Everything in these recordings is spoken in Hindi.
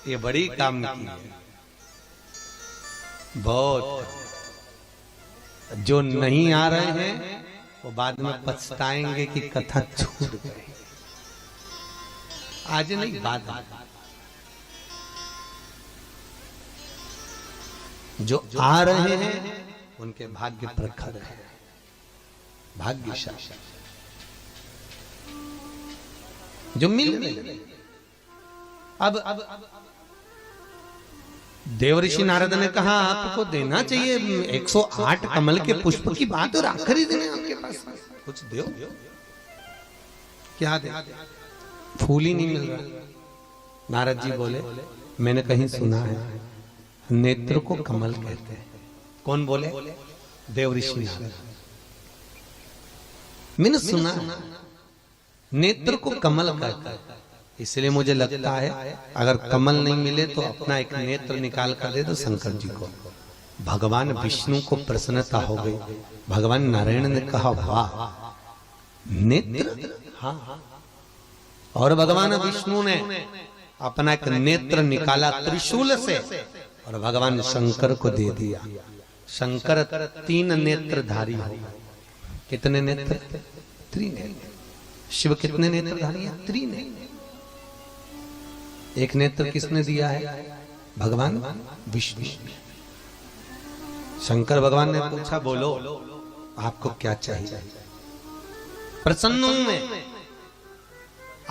ये बड़ी काम की है बहुत। जो नहीं आ रहे हैं वो बाद में पछताएंगे कि कथा छूट गई। आज नहीं, बाद जो आ रहे हैं उनके भाग्य प्रखर है, भाग्यशाली जो मिल रहे। अब देवऋषि नारद ने कहा आपको देना चाहिए 108 कमल के पुष्प की बात, और आखिरी दिन आपके पास कुछ दो। क्या दे? फूल ही नहीं मिल रहा। नारद जी बोले मैंने कहीं सुना है नेत्र को कमल कहते हैं। कौन बोले? देवऋषि नारद। मैंने सुना नेत्र को कमल कहते हैं, इसलिए मुझे लगता है अगर कमल नहीं मिले तो अपना एक नेत्र निकाल कर दे दो शंकर जी को। भगवान विष्णु को प्रसन्नता हो गई। भगवान नारायण ने कहा वाह नेत्र, हाँ। और भगवान विष्णु ने अपना एक नेत्र निकाला त्रिशूल से और भगवान शंकर को दे दिया। शंकर 3 नेत्रधारी हो। कितने नेत्र? 3 नेत्र। शिव कितने नेत्रधारी हैं? 3 नेत्र। एक नेत्र किसने दिया है? भगवान विष्णु। शंकर भगवान ने पूछा बोलो आपको क्या चाहिए? प्रसन्न हूं मैं,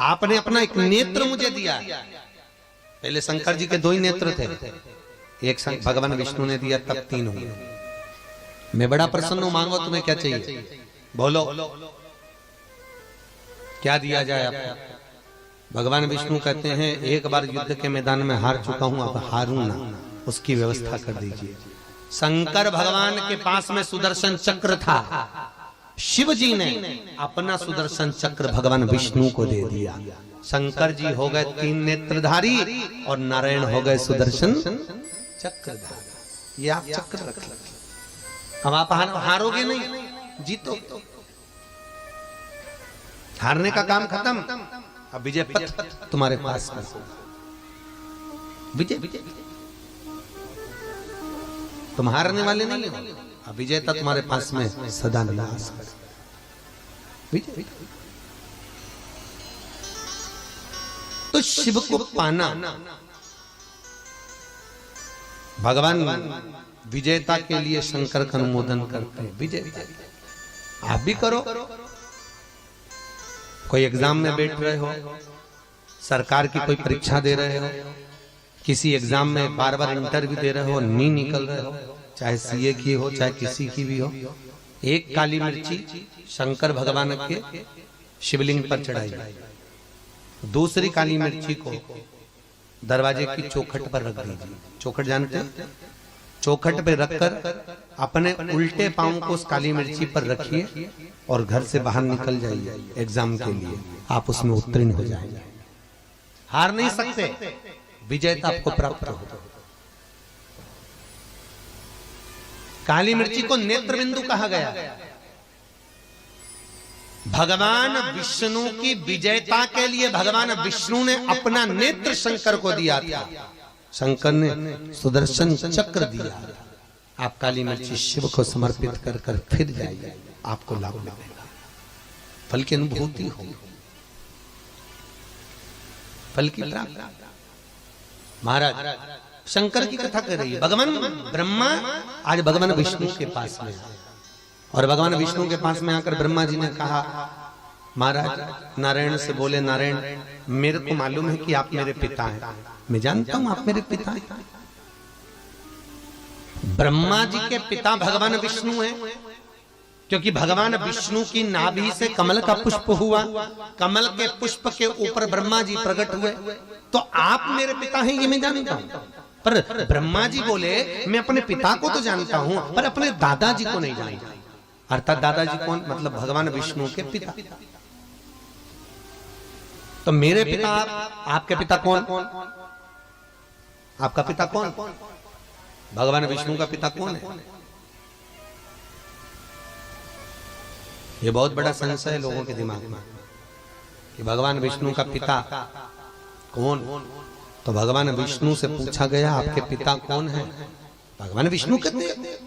आपने अपना एक नेत्र मुझे दिया। पहले शंकर जी के 2 ही नेत्र थे, एक भगवान विष्णु ने दिया, तब 3 हुए। मैं बड़ा प्रसन्न हूं, मांगो तुम्हें क्या चाहिए बोलो, क्या दिया जाए आपको? भगवान विष्णु कहते हैं एक बार युद्ध के मैदान में हार चुका हूं, अब हारूं ना, उसकी व्यवस्था कर दीजिए। शंकर भगवान के पास में सुदर्शन चक्र था, शिव जी ने अपना सुदर्शन चक्र भगवान विष्णु को दे दिया। शंकर जी हो गए 3 नेत्रधारी और नारायण हो गए सुदर्शन चक्रधारी। ये आप चक्र रख लो, अब आप हारोगे नहीं, जीतो। हारने का काम खत्म, अब विजय पथ तुम्हारे पास में। विजय तुम हारने वाले नहीं हो, अब विजेता तुम्हारे पास में सदा निवास करे। विजय तो शिव को पाना, भगवान विजेता के लिए शंकर का अनुमोदन करते हैं। विजय आप भी करो। कोई एग्जाम में बैठ रहे हो, सरकार की कोई परीक्षा दे रहे हो, किसी एग्जाम में बार बार इंटरव्यू दे रहे हो, नहीं निकल रहे हो, चाहे सीए की हो चाहे किसी की भी हो, एक काली मिर्ची शंकर भगवान के शिवलिंग पर चढ़ाई, दूसरी काली मिर्ची को दरवाजे की चौखट पर रख दीजिए। चौखट जानते हैं? चौखट पे रखकर अपने उल्टे पांव को उस काली मिर्ची पर रखिए और घर से बाहर निकल जाइए एग्जाम के लिए, आप उसमें उत्तीर्ण हो जाएंगे। हार नहीं सकते, विजेता आपको प्राप्त हो। काली मिर्ची को नेत्र बिंदु कहा गया। भगवान विष्णु की विजयता के लिए भगवान विष्णु ने अपना नेत्र शंकर को दिया था। शंकर ने सुदर्शन चक्र दिया। आप काली मिर्ची शिव को समर्पित कर कर फिर जाइए, आपको लाभ मिलेगा, फल की अनुभूति होगी, फल की प्राप्ति। महाराज शंकर की कथा कर रही है। भगवान ब्रह्मा आज भगवान विष्णु के पास में, और भगवान विष्णु के पास में आकर ब्रह्मा जी ने कहा, महाराज नारायण से बोले, नारायण मेरे को मालूम है कि आप मेरे पिता हैं, मैं जानता हूं आप मेरे पिता हैं। ब्रह्मा जी के पिता भगवान विष्णु हैं, क्योंकि भगवान विष्णु की नाभि से कमल का पुष्प हुआ, कमल के पुष्प के ऊपर ब्रह्मा जी प्रकट हुए, तो आप मेरे पिता हैं ये मैं जानता हूं। पर ब्रह्मा जी बोले मैं अपने पिता को तो जानता हूं पर अपने दादाजी को नहीं जानता। अर्थात दादाजी कौन? मतलब भगवान विष्णु के पिता। तो मेरे पिता आपके पिता कौन? आपका पिता कौन? भगवान विष्णु का पिता कौन है? ये बहुत बड़ा संशय है लोगों के दिमाग में कि भगवान विष्णु का पिता कौन। तो भगवान विष्णु से पूछा गया आपके पिता कौन है? भगवान विष्णु कहते हैं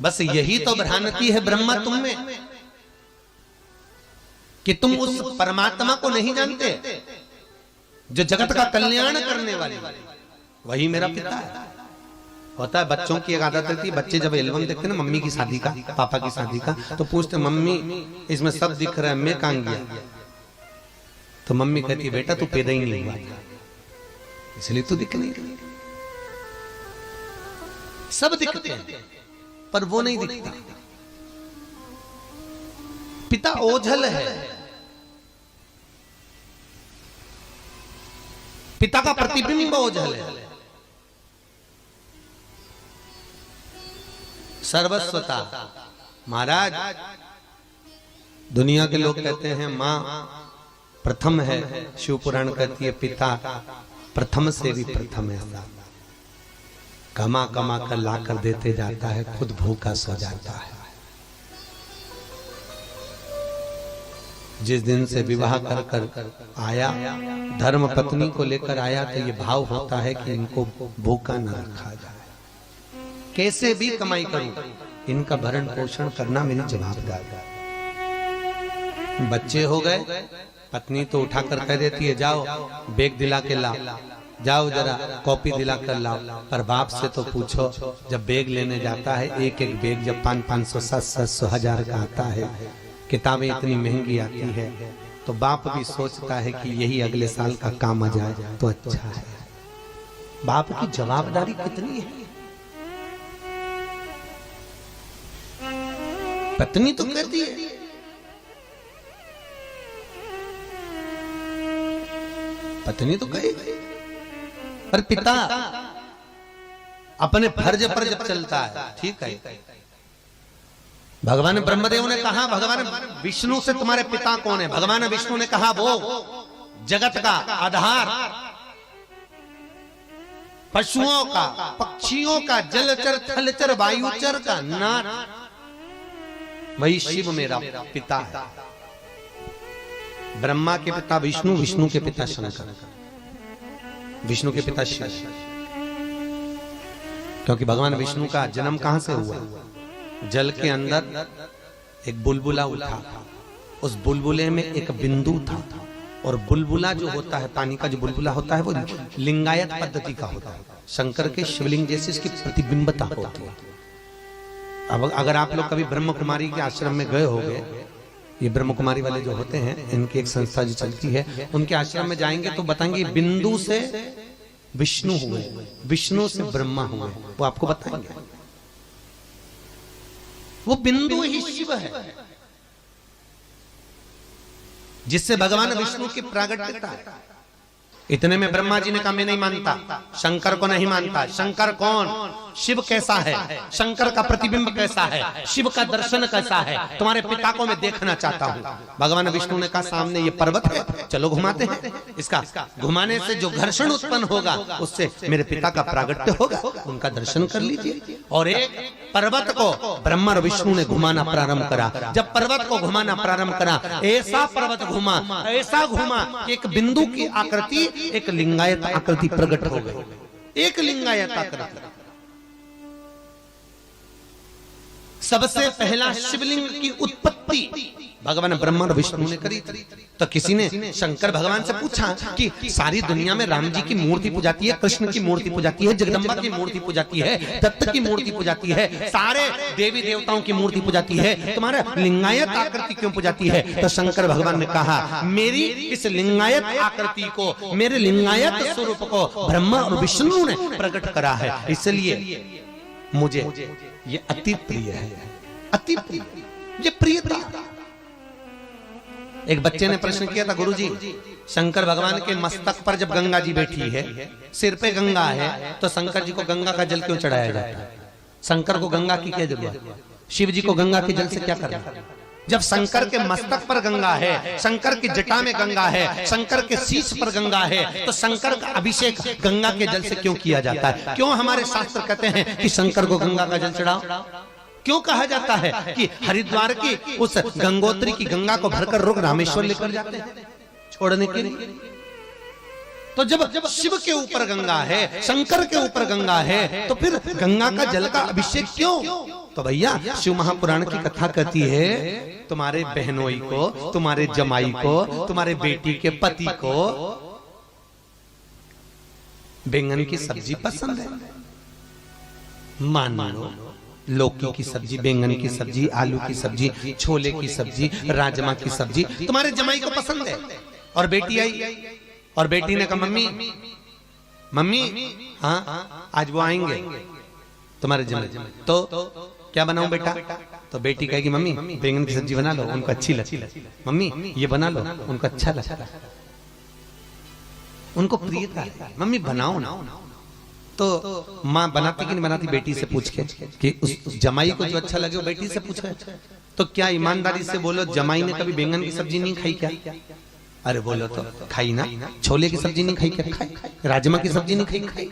बस यही तो भ्रांति है ब्रह्मा तुम में कि तुम उस परमात्मा को नहीं जानते जो जगत का कल्याण करने वाले, वही मेरा पिता है। होता है बच्चों की एक आदत रहती है, बच्चे जब एल्बम देखते हैं ना मम्मी की शादी का, पापा की शादी का, तो पूछते मम्मी इसमें सब दिख रहा है, मैं कहां गया? तो मम्मी कहती बेटा तू पैदा ही नहीं हुआ इसलिए तू दिख नहीं रही। सब दिखते हैं पर वो नहीं दिखता। पिता ओझल है, पिता का प्रतिबिंब ओझल है। सर्वस्वता महाराज दुनिया के लोग कहते हैं मां प्रथम है, शिव पुराण कहती है पिता प्रथम से भी प्रथम है। कमा कमा कर ला कर देते जाता है, खुद भूखा सो जाता है। जिस दिन से विवाह कर कर आया, धर्म पत्नी को लेकर आया, तो ये भाव होता है कि इनको भूखा न रखा जाए, कैसे भी कमाई करूं, इनका भरण पोषण करना मेरी जवाबदारी। बच्चे हो गए, पत्नी तो उठाकर कह देती है जाओ बैग दिला के लाओ, जाओ जरा कॉपी दिला कर लाओ। पर बाप से तो पूछो, जब बैग लेने जाता है, एक एक बैग जब 500 700 1000 का आता है, किताबें इतनी महंगी आती है, तो बाप भी सोचता है कि यही अगले साल का काम आ जाए तो अच्छा है। बाप की जवाबदारी कितनी है। पत्नी तो कहती है, पत्नी तो कहेगी, पर पिता अपने फर्ज पर जब चलता है, ठीक है। भगवान ब्रह्मदेव ने कहा भगवान विष्णु से तुम्हारे पिता कौन है? भगवान विष्णु ने कहा वो जगत का आधार, पशुओं का, पक्षियों का, जलचर थलचर वायुचर का नाथ, वही शिव मेरा पिता है। ब्रह्मा के पिता विष्णु, विष्णु के पिता शंकर, विष्णु के पिता शिव। क्योंकि भगवान विष्णु का जन्म कहां से हुआ? जल के अंदर एक बुलबुला उठा, उस बुलबुले में एक बिंदु था, और बुलबुला जो होता है, पानी का जो बुलबुला होता है, वो लिंगायत पद्धति का होता है। शंकर के शिवलिंग जैसे इसकी प्रतिबिंबता होती है। अब अगर आप लोग कभी ब्रह्म कुमारी के आश्रम में गए होंगे, ये ब्रह्म कुमारी वाले जो होते हैं, इनकी एक संस्था जो चलती है, उनके आश्रम में जाएंगे तो बताएंगे बिंदु से विष्णु हुए, विष्णु से ब्रह्मा हुए, वो आपको बताएंगे। वो बिंदु ही शिव है, जिससे भगवान विष्णु की प्रागट्यता है। इतने में ब्रह्मा जी ने कहा मैं नहीं मानता, शंकर को नहीं मानता। शंकर कौन? शिव कैसा है? शंकर का प्रतिबिंब कैसा है? शिव का दर्शन कैसा है? तुम्हारे पिता को मैं देखना चाहता हूँ। भगवान विष्णु ने कहा सामने ये पर्वत है, चलो घुमाते हैं। इसका घुमाने से जो घर्षण उत्पन्न होगा, उससे मेरे पिता का प्रागट्य होगा, उनका दर्शन कर लीजिए। और एक पर्वत को ब्रह्मा और विष्णु ने घुमाना प्रारंभ करा। जब पर्वत को घुमाना प्रारंभ करा, ऐसा पर्वत घुमा, ऐसा घुमा कि एक बिंदु की आकृति, एक लिंगायत आकृति प्रकट हो गई। एक लिंगायत आकृति। सबसे पहला शिवलिंग की उत्पत्ति भगवान ब्रह्मा और विष्णु ने करी थी। तो किसी ने शंकर भगवान से पूछा कि सारी दुनिया में राम जी की मूर्ति पूजाती है, कृष्ण की मूर्ति पूजाती है, जगदम्बा की मूर्ति पूजाती है, दत्त की मूर्ति पूजाती है, सारे देवी देवताओं की मूर्ति पूजाती है, तुम्हारा लिंगायत आकृति क्यों पूजाती है? तो शंकर भगवान ने कहा मेरी इस लिंगायत आकृति को, मेरे लिंगायत स्वरूप को ब्रह्मा और विष्णु ने प्रकट करा है, इसलिए मुझे ये अति प्रिय है, अति प्रिय, ये प्रियता। एक बच्चे ने प्रश्न किया था, गुरुजी शंकर भगवान के मस्तक पर जब गंगा जी बैठी है, सिर पे गंगा है, तो शंकर जी को गंगा का जल क्यों चढ़ाया जाता है? शंकर को गंगा की क्या जरूरत है? शिव जी को गंगा के जल से क्या करना? जब शंकर के मस्तक पर गंगा है, शंकर की जटा में गंगा है, शंकर के शीश पर गंगा है, तो शंकर का अभिषेक गंगा के जल से क्यों किया जाता है? क्यों हमारे शास्त्र कहते हैं कि शंकर को गंगा का जल चढ़ाओ? क्यों कहा जाता है कि हरिद्वार की उस गंगोत्री की गंगा को भरकर लोग रामेश्वर लेकर जाते हैं छोड़ने के लिए? तो जब शिव के ऊपर गंगा है, शंकर के ऊपर गंगा है, तो फिर गंगा का जल का अभिषेक क्यों? तो भैया शिव महापुराण की कथा कहती है, तुम्हारे बहनोई को, तुम्हारे जमाई को, तुम्हारे बेटी के पति को बैंगन की सब्जी पसंद है, मान लो लौकी की सब्जी, बैंगन की सब्जी, आलू की सब्जी, छोले की सब्जी, राजमा की सब्जी तुम्हारे जमाई को पसंद है। और बेटी आई और बेटी ने कहा मम्मी मम्मी हाँ आज वो आएंगे तुम्हारे जमाई, तो क्या बनाऊं बेटा? तो बेटी कहेगी मम्मी बैंगन की सब्जी बना लो, उनको अच्छी लगती। मम्मी ये बना लो, उनको अच्छा लगता, उनको प्रिय था, मम्मी बनाओ ना। तो माँ बनाती कि नहीं बनाती बेटी से पूछ के कि उस जमाई को जो अच्छा लगे वो बेटी से पूछे। तो क्या ईमानदारी से बोलो जमाई ने कभी बैंगन की सब्जी नहीं खाई क्या? अरे बोलो तो खाई ना। छोले की सब्जी नहीं खाई क्या? खाई। राजमा की सब्जी नहीं खाई?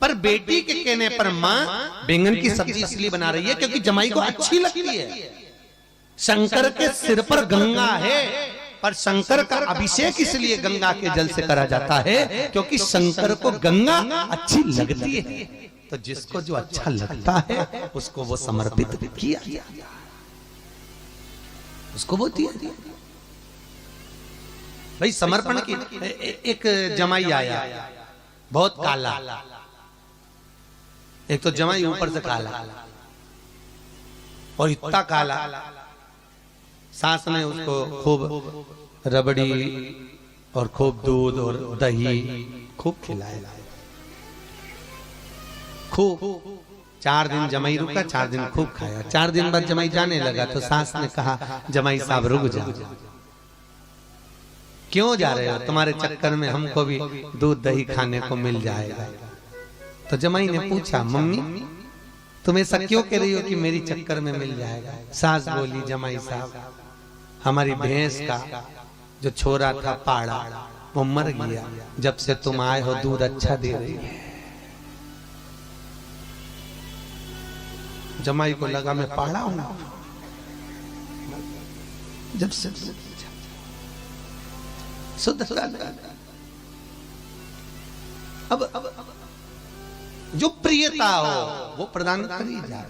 पर बेटी के कहने पर माँ बैंगन की सब्जी इसलिए बना रही है क्योंकि जमाई को अच्छी लगती है। शंकर के सिर पर गंगा है, पर शंकर का अभिषेक इसलिए गंगा के जल से करा जाता है क्योंकि शंकर को गंगा अच्छी लगती है। तो जिसको जो अच्छा लगता है उसको वो समर्पित किया, उसको वो दिया। भाई समर्पण की। एक जमाई आया बहुत काला, एक तो जमाई ऊपर से काला और इतना काला, सास ने उसको खूब रबड़ी और खूब दूध और दही खूब खिलाया। खूब 4 दिन जमाई रुका, 4 दिन खूब खाया। 4 दिन बाद जमाई जाने लगा तो सास ने कहा जमाई साहब रुक जाओ, क्यों जा रहे हो? तुम्हारे चक्कर में हमको भी दूध दही खाने को मिल जाएगा। तो जमाई ने पूछा मम्मी तुम ऐसा क्यों कह रही हो कि मेरी चक्कर में मिल जाएगा? सास बोली जमाई साहब हमारी भैंस का जो छोरा था पाड़ा वो मर गया, जब से तुम आए हो दूध अच्छा दे रही है। जमाई को लगा मैं पाड़ा हूं, जब से शुद्धता अब जो प्रियता हो वो प्रदान करी जा,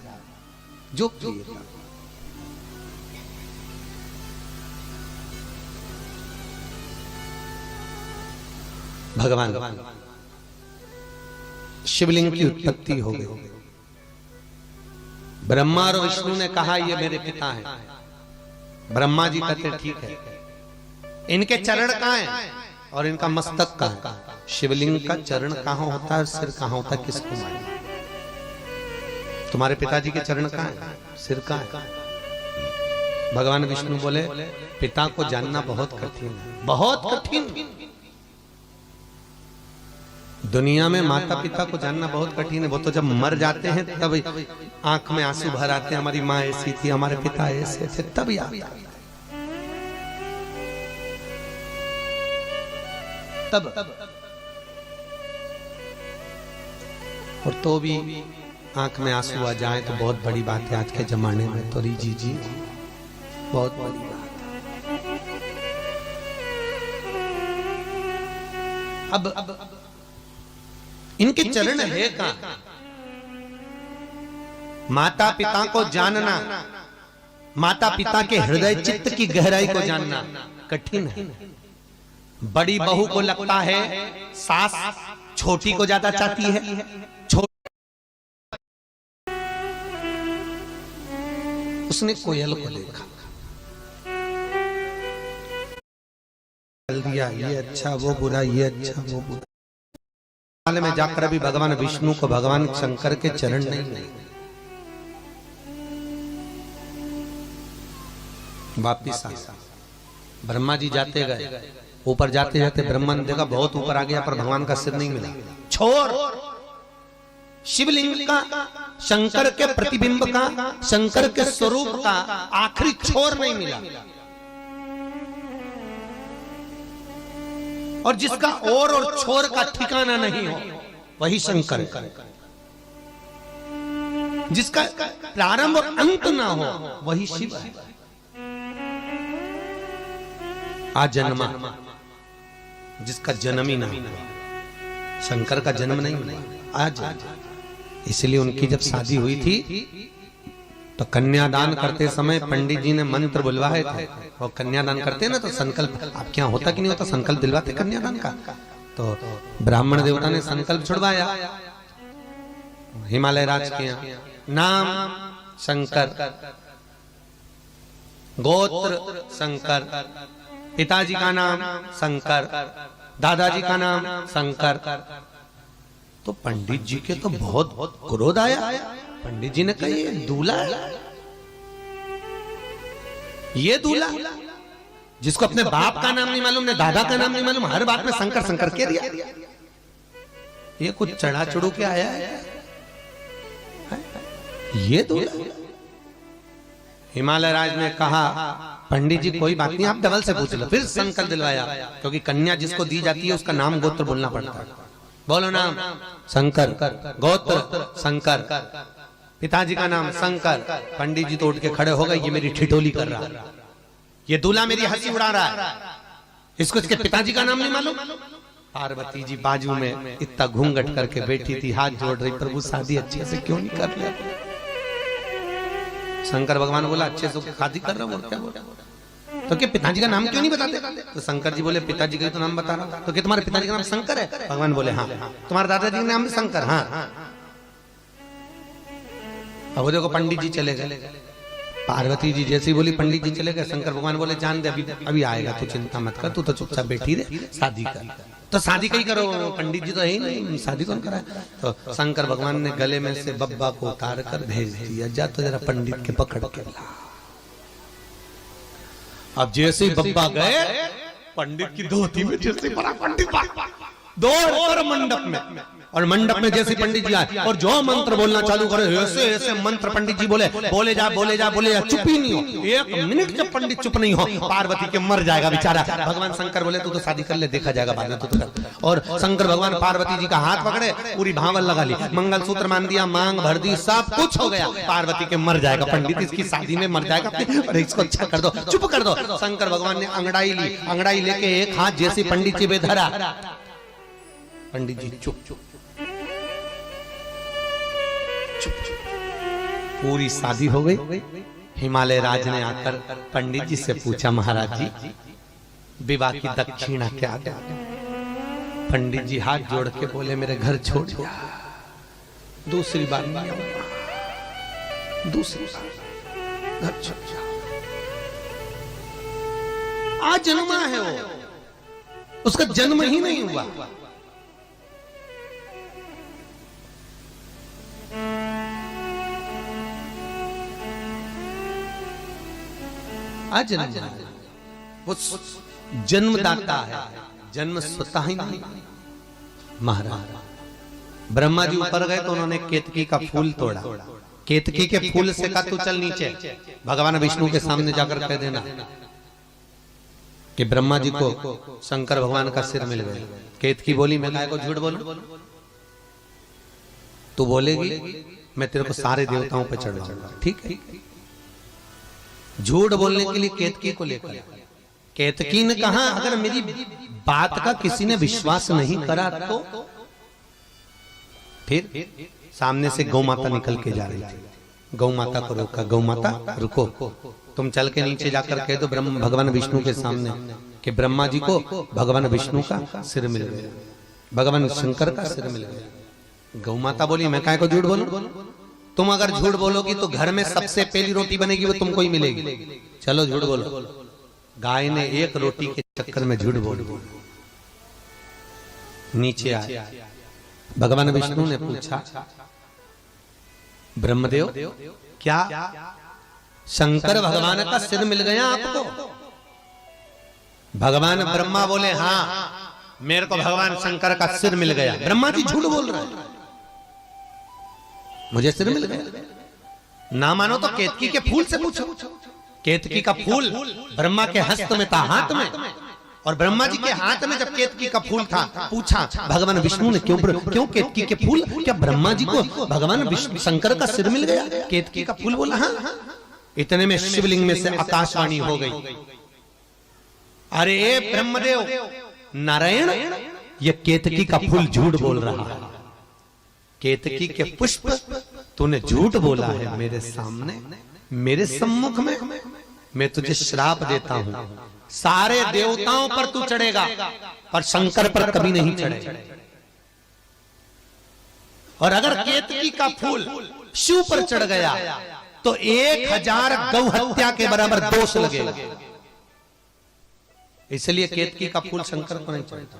जो प्रियता। भगवान शिवलिंग की उत्पत्ति हो गई। ब्रह्मा और विष्णु ने कहा ये मेरे पिता हैं। ब्रह्मा जी कहते ठीक है, इनके चरण कहां हैं और इनका मस्तक कहां है? शिवलिंग का चरण कहां होता है, सिर कहां होता है, किसको मालूम? तुम्हारे पिताजी के चरण कहां है, सिर कहां है? भगवान विष्णु बोले पिता को जानना बहुत कठिन है, बहुत कठिन। दुनिया में माता पिता को जानना बहुत कठिन है। वो तो जब मर जाते हैं तब आंख में आंसू भर आते हैं, हमारी माँ ऐसी थी, हमारे पिता ऐसे थे, तब याद आता है। तब और तो भी आंख में आंसू आ जाए तो बहुत बड़ी बात है आज के जमाने में। तो रीजी जी बहुत बड़ी बात है। अब इनके चरण है कहां? माता पिता को जानना, माता पिता के हृदय चित्त की गहराई को जानना कठिन है। बड़ी बहू को लगता है सास छोटी को ज्यादा चाहती है, उसने कोयल को देखा, दिया ये अच्छा वो बुरा, ये अच्छा वो बुरा। में जाकर अभी भगवान विष्णु को भगवान शंकर के चरण नहीं मिले। वापिस ब्रह्मा जी जाते गए, ऊपर जाते जाते ब्रह्मा ने देखा बहुत ऊपर आ गया पर भगवान का सिर नहीं मिला। छोर शिवलिंग का, शंकर के प्रतिबिंब का, शंकर के स्वरूप का आखिरी छोर नहीं मिला। और जिसका और छोर का ठिकाना नहीं हो वही शंकर, जिसका प्रारंभ और अंत ना हो वही शिव है। आजन्मा जिसका जन्म ही नहीं, शंकर का जन्म नहीं हुआ आज। इसलिए उनकी जब शादी हुई थी तो कन्यादान करते समय पंडित जी ने मंत्र बुलवाए थे। और कन्यादान करते ना तो संकल्प, आप क्या होता कि नहीं होता, संकल्प दिलवाते कन्यादान का। तो ब्राह्मण देवता ने संकल्प छुड़वाया हिमालय राज के यहाँ, नाम शंकर, गोत्र शंकर, पिताजी का नाम शंकर, दादाजी का नाम शंकर। तो पंडित जी के तो बहुत क्रोध आया। पंडित जी ने कहा ये दूल्हा, ये दूल्हा जिसको अपने बाप का नाम नहीं मालूम, ने दादा का नाम नहीं मालूम, हर बात में शंकर शंकर कह दिया, ये कुछ चढ़ा चढ़ू के आया है, ये दूल्हा। हिमालय राज ने कहा पंडित जी कोई बात नहीं, आप डबल से पूछ लो। फिर संकल्प दिलवाया, क्योंकि कन्या जिसको दी जाती है उसका नाम गोत्र बोलना पड़ता है। बोलो नाम शंकर, गोत्र शंकर, पिताजी का नाम शंकर। पंडित जी तो उठ के खड़े हो गए, ये मेरी ठिठोली कर रहा है, ये दूल्हा मेरी हंसी उड़ा रहा है, इसको इसके पिताजी का नाम नहीं मालूम। पार्वती जी बाजू में इतना घूंघट करके बैठी थी, हाथ जोड़ रही, प्रभु शादी अच्छे से क्यों नहीं कर लिया। शंकर भगवान बोला अच्छे से शादी कर रहा हूँ, क्या बोल रहा, तो क्या पिताजी का नाम क्यों नहीं बताते। तो शंकर जी बोले पिताजी का तो नाम बता रहा हूं। तो क्या तुम्हारे पिताजी का नाम शंकर है। भगवान बोले हाँ। तुम्हारे दादाजी का नाम भी शंकर, हाँ। अब वो देखो पंडित जी चले गए, पार्वती जी जैसी बोली पंडित जी चले गए। शंकर भगवान बोले जान दे, अभी अभी आएगा, तू चिंता मत कर, तू तो चुपचाप बैठी रहे, शादी कर। तो शादी कहीं करो, पंडित जी तो है ही नहीं, शादी कौन कराए। तो शंकर भगवान ने गले में से बब्बा को उतार कर भेज दिया, जा तो जरा पंडित के पकड़ के ला। अब जैसे ही बब्बा गए, पंडित की धोती में जैसे बड़ा पंडित दौड़ मंडप में, और मंडप में जैसे पंडित जी आए और जो मंत्र बोलना चालू करे, ऐसे ऐसे मंत्र पंडित जी बोले, बोले जा बोले जा बोले जा, चुप ही नहीं हो। एक मिनट जब पंडित चुप नहीं हो, पार्वती के मर जाएगा बेचारा। भगवान शंकर बोले तू तो शादी कर ले, देखा जाएगा बाद में, तू तो कर। और शंकर भगवान पार्वती जी का हाथ पकड़े, पूरी भावल लगा ली, मंगलसूत्र मान दिया, मांग भर दी, सब कुछ हो गया। पार्वती के मर जाएगा पंडित, इसकी शादी में मर जाएगा, और इसको अच्छा कर दो, चुप कर दो। शंकर भगवान ने अंगड़ाई ली, अंगड़ाई लेके एक हाथ जैसे पंडित जी पे धरा, पंडित जी चुप चुप चुप चुप, पूरी शादी हो गई। हिमालय राज ने आकर पंडित जी से पूछा महाराज जी विवाह की दक्षिणा क्या दे। पंडित जी हाथ जोड़ के बोले मेरे घर छोड़ दिया, दूसरी बार नहीं आऊंगा, दूसरी बार घर छोड़ दिया। आज जन्मा है वो, उसका जन्म ही नहीं हुआ। आज वो जन्मदाता है, जन्म स्वतः ही नहीं। महाराज ब्रह्मा जी ऊपर गए तो उन्होंने केतकी का फूल तोड़ा, केतकी के फूल से कहा तू चल नीचे, भगवान विष्णु के सामने जाकर कह देना कि ब्रह्मा जी को शंकर भगवान का सिर मिल गया। केतकी बोली मैं काहे को झूठ बोलूं, तू बोलेगी मैं तेरे को सारे देवताओं पे चढ़ाऊंगा, ठीक है। झूठ बोलने के लिए केतकी को लेकर, केतकी ने कहा अगर मेरी बात का किसी ने विश्वास नहीं करा तो फिर सामने से गौ माता निकल के जा रही थी। गौ माता को रोका, गौ माता रुको, तुम चल के नीचे जाकर कह दो ब्रह्म भगवान विष्णु के सामने कि ब्रह्मा जी को भगवान विष्णु का सिर मिल गया, भगवान शंकर का सिर मिल गया। गौ माता बोली मैं काहे को झूठ बोलूं, तुम अगर झूठ बोलोगी तो घर में सबसे पहली रोटी बनेगी वो तुमको ही मिलेगी, चलो झूठ बोलो। गाय ने एक रोटी के चक्कर में झूठ बोल नीचे आया। भगवान विष्णु ने पूछा ब्रह्मदेव क्या शंकर भगवान का सिर मिल गया आपको। भगवान ब्रह्मा बोले हाँ मेरे को भगवान शंकर का सिर मिल गया। ब्रह्मा जी झूठ बोल रहे हैं, मुझे सिर मिल गया। ना मानो तो केतकी के फूल से पूछो, केतकी का फूल ब्रह्मा के हस्त में था, हाथ में, और ब्रह्मा जी के हाथ में जब केतकी का फूल था, पूछा भगवान विष्णु ने क्यों केतकी के फूल, क्या ब्रह्मा जी को भगवान विष्णु शंकर का सिर मिल गया। केतकी का फूल बोला हाँ। इतने में शिवलिंग में से आकाशवाणी हो गई, अरे ब्रह्मदेव नारायण ये केतकी का फूल झूठ बोल रहा है। केतकी के पुष्प तूने झूठ बोला है मेरे सामने, मेरे सम्मुख में। मैं तुझे श्राप देता हूं, सारे देवताओं पर तू चढ़ेगा पर शंकर पर कभी नहीं चढ़ेगा। और अगर केतकी का फूल शिव पर चढ़ गया तो 1000 गौ हत्या के बराबर दोष लगेगा। इसलिए केतकी का फूल शंकर पर नहीं चढ़ेगा।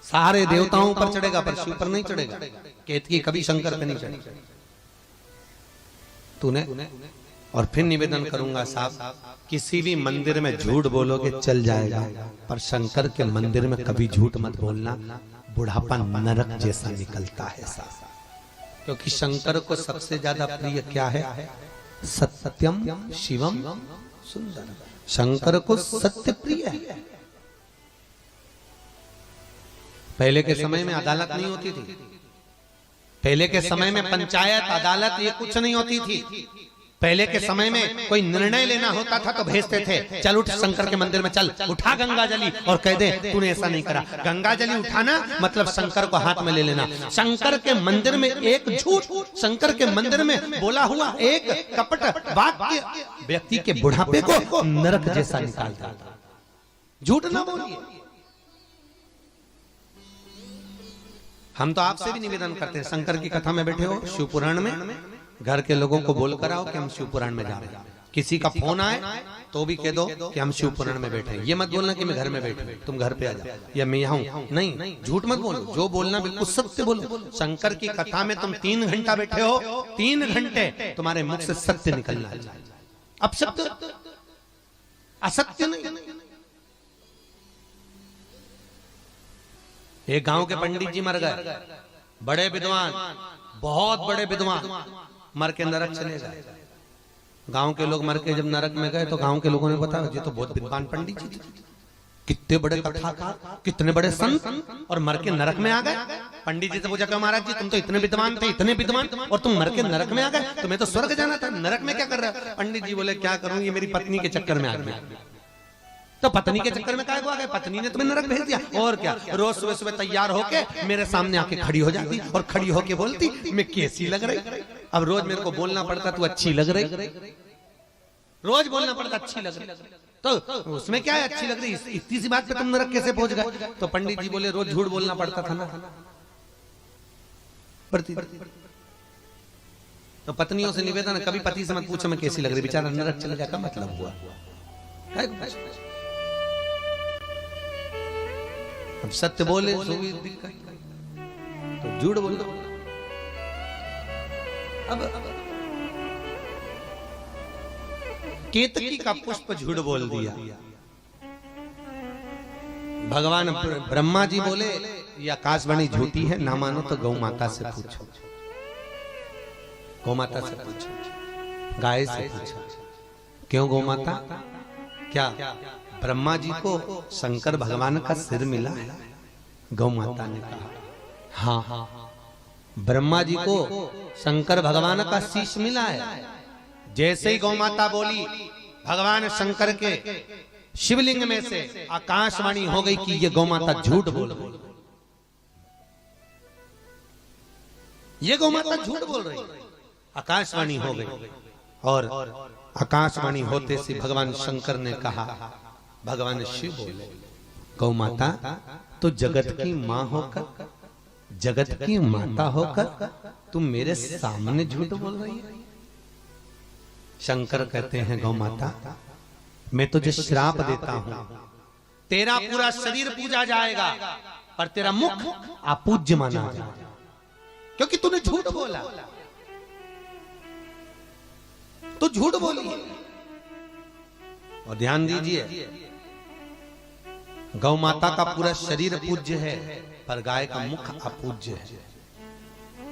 सारे देवताओं पर चढ़ेगा पर शिव पर नहीं चढ़ेगा। केतकी कभी शंकर पर नहीं चढ़ेगा। तूने और फिर निवेदन करूंगा साहब, किसी भी मंदिर में झूठ बोलोगे चल जाएगा, पर शंकर के मंदिर में कभी झूठ मत बोलना, बुढ़ापा नरक जैसा निकलता है साहब। क्योंकि शंकर को सबसे ज्यादा प्रिय क्या है? सत्यम शिवम सुंदर। शंकर को सत्य प्रिय है। पहले के समय में अदालत नहीं होती थी, पहले के समय में पंचायत अदालत ये कुछ नहीं होती थी। पहले के समय में कोई निर्णय लेना होता था तो भेजते थे, चल उठ शंकर के मंदिर में चल, उठा गंगा जली और कह दे तूने ऐसा नहीं करा। गंगा जली उठाना मतलब शंकर को हाथ में ले लेना। शंकर के मंदिर में एक झूठ, शंकर के मंदिर में बोला हुआ एक कपट वाक्य व्यक्ति के बुढ़ापे को नरक जैसा निकालता था। झूठ ना बोलिए। हम तो आपसे भी निवेदन करते हैं, शंकर की कथा में बैठे हो, शिव पुराण में घर के लोगों को बोलकर आओ कि हम शिव पुराण में जा रहे हैं। किसी का फोन आए तो भी कह दो कि हम शिव पुराण में बैठे हैं। ये मत बोलना कि मैं घर में बैठे, तुम घर पे आ जाओ या मैं यहाँ हूं। नहीं, झूठ मत बोलो, जो बोलना बिल्कुल सत्य बोलो। शंकर की कथा में तुम 3 घंटा बैठे हो, 3 घंटे तुम्हारे मुख से सत्य निकलना है। अब सत्य असत्य नहीं। एक गांव के पंडित जी मर गए, बड़े विद्वान, बहुत बड़े विद्वान, मर के नरक चले गए। गांव के लोग मर के जब नरक में गए तो गांव के लोगों ने बताया ये तो बहुत विद्वान पंडित जी थे, कितने बड़े कथाकार, कितने बड़े संत, और मर के नरक में आ गए। पंडित जी से पूछा कि महाराज जी तुम तो इतने विद्वान थे, इतने विद्वान, और तुम मर के नरक में आ गए, तुम्हें तो स्वर्ग जाना था, नरक में क्या कर रहे हो? पंडित जी बोले क्या करूं, ये मेरी पत्नी के चक्कर में आ गया। तो पत्नी के चक्कर में काहे को आ गए? पत्नी ने तुम्हें नरक भेज दिया। और क्या, रोज सुबह सुबह तैयार होके मेरे सामने आके खड़ी हो जाती और खड़ी होके बोलती मैं कैसी लग रही। अब रोज मेरे को बोलना पड़ता तू अच्छी लग रही, रोज बोलना पड़ता अच्छी लग रही, तो उसमें क्या है अच्छी लग रही? इतनी सी बात पे तुम नरक कैसे पहुंच गए? तो पंडित जी बोले रोज झूठ बोलना पड़ता था ना। तो पत्नियों से निवेदन, कभी पति से मत पूछो मैं कैसी लग रही, बेचारा नरक चले जाएगा, मतलब हुआ। अब सत्य बोले तो झूठ बोल दो। अब केतकी का पुष्प झूठ बोल दिया। भगवान ब्रह्मा जी बोले ये आकाशवाणी झूठी है, ना मानो तो गौ माता से पूछो, गौ माता से पूछो, गाय से पूछो। क्यों गौ माता? क्या ब्रह्मा जी को शंकर भगवान का सिर मिला है? गौ माता ने कहा हाँ, ब्रह्मा जी को शंकर भगवान का शीश मिला है। जैसे ही गौ माता बोली, भगवान शंकर के शिवलिंग में से आकाशवाणी हो गई कि ये गौ माता झूठ बोल रही, ये गौ माता झूठ बोल रही। आकाशवाणी हो गई, और आकाशवाणी होते से भगवान शंकर ने कहा, भगवान शिव बोले गौ माता तो जगत की माँ होकर, जगत की माता होकर तुम मेरे सामने झूठ बोल रही है। शंकर कहते हैं गौ माता मैं तुझे श्राप देता हूं, तेरा पूरा शरीर पूजा जाएगा पर तेरा मुख अपूज्य माना जाएगा, क्योंकि तूने झूठ बोला। तो झूठ बोली। और ध्यान दीजिए, गौ माता का पूरा शरीर पूज्य है पर गाय का मुख अपूज्य है।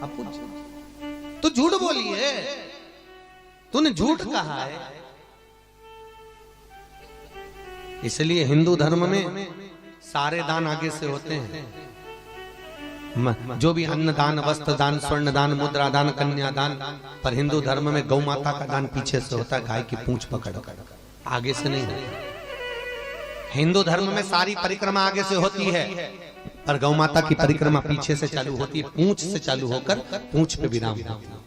अपूज्य तो झूठ बोली है, तूने झूठ कहा है। इसलिए हिंदू धर्म में सारे दान आगे से होते हैं। जो भी अन्न दान, वस्त्र दान, स्वर्ण दान, मुद्रा दान, कन्या दान, पर हिंदू धर्म में गौ माता का दान पीछे से होता है, गाय की पूंछ पकड़, आगे से नहीं होता। हिंदू धर्म में सारी परिक्रमा आगे से होती है, और गौ माता की परिक्रमा पीछे से चालू होती है, पूंछ से चालू होकर पूंछ पे विराम होती है।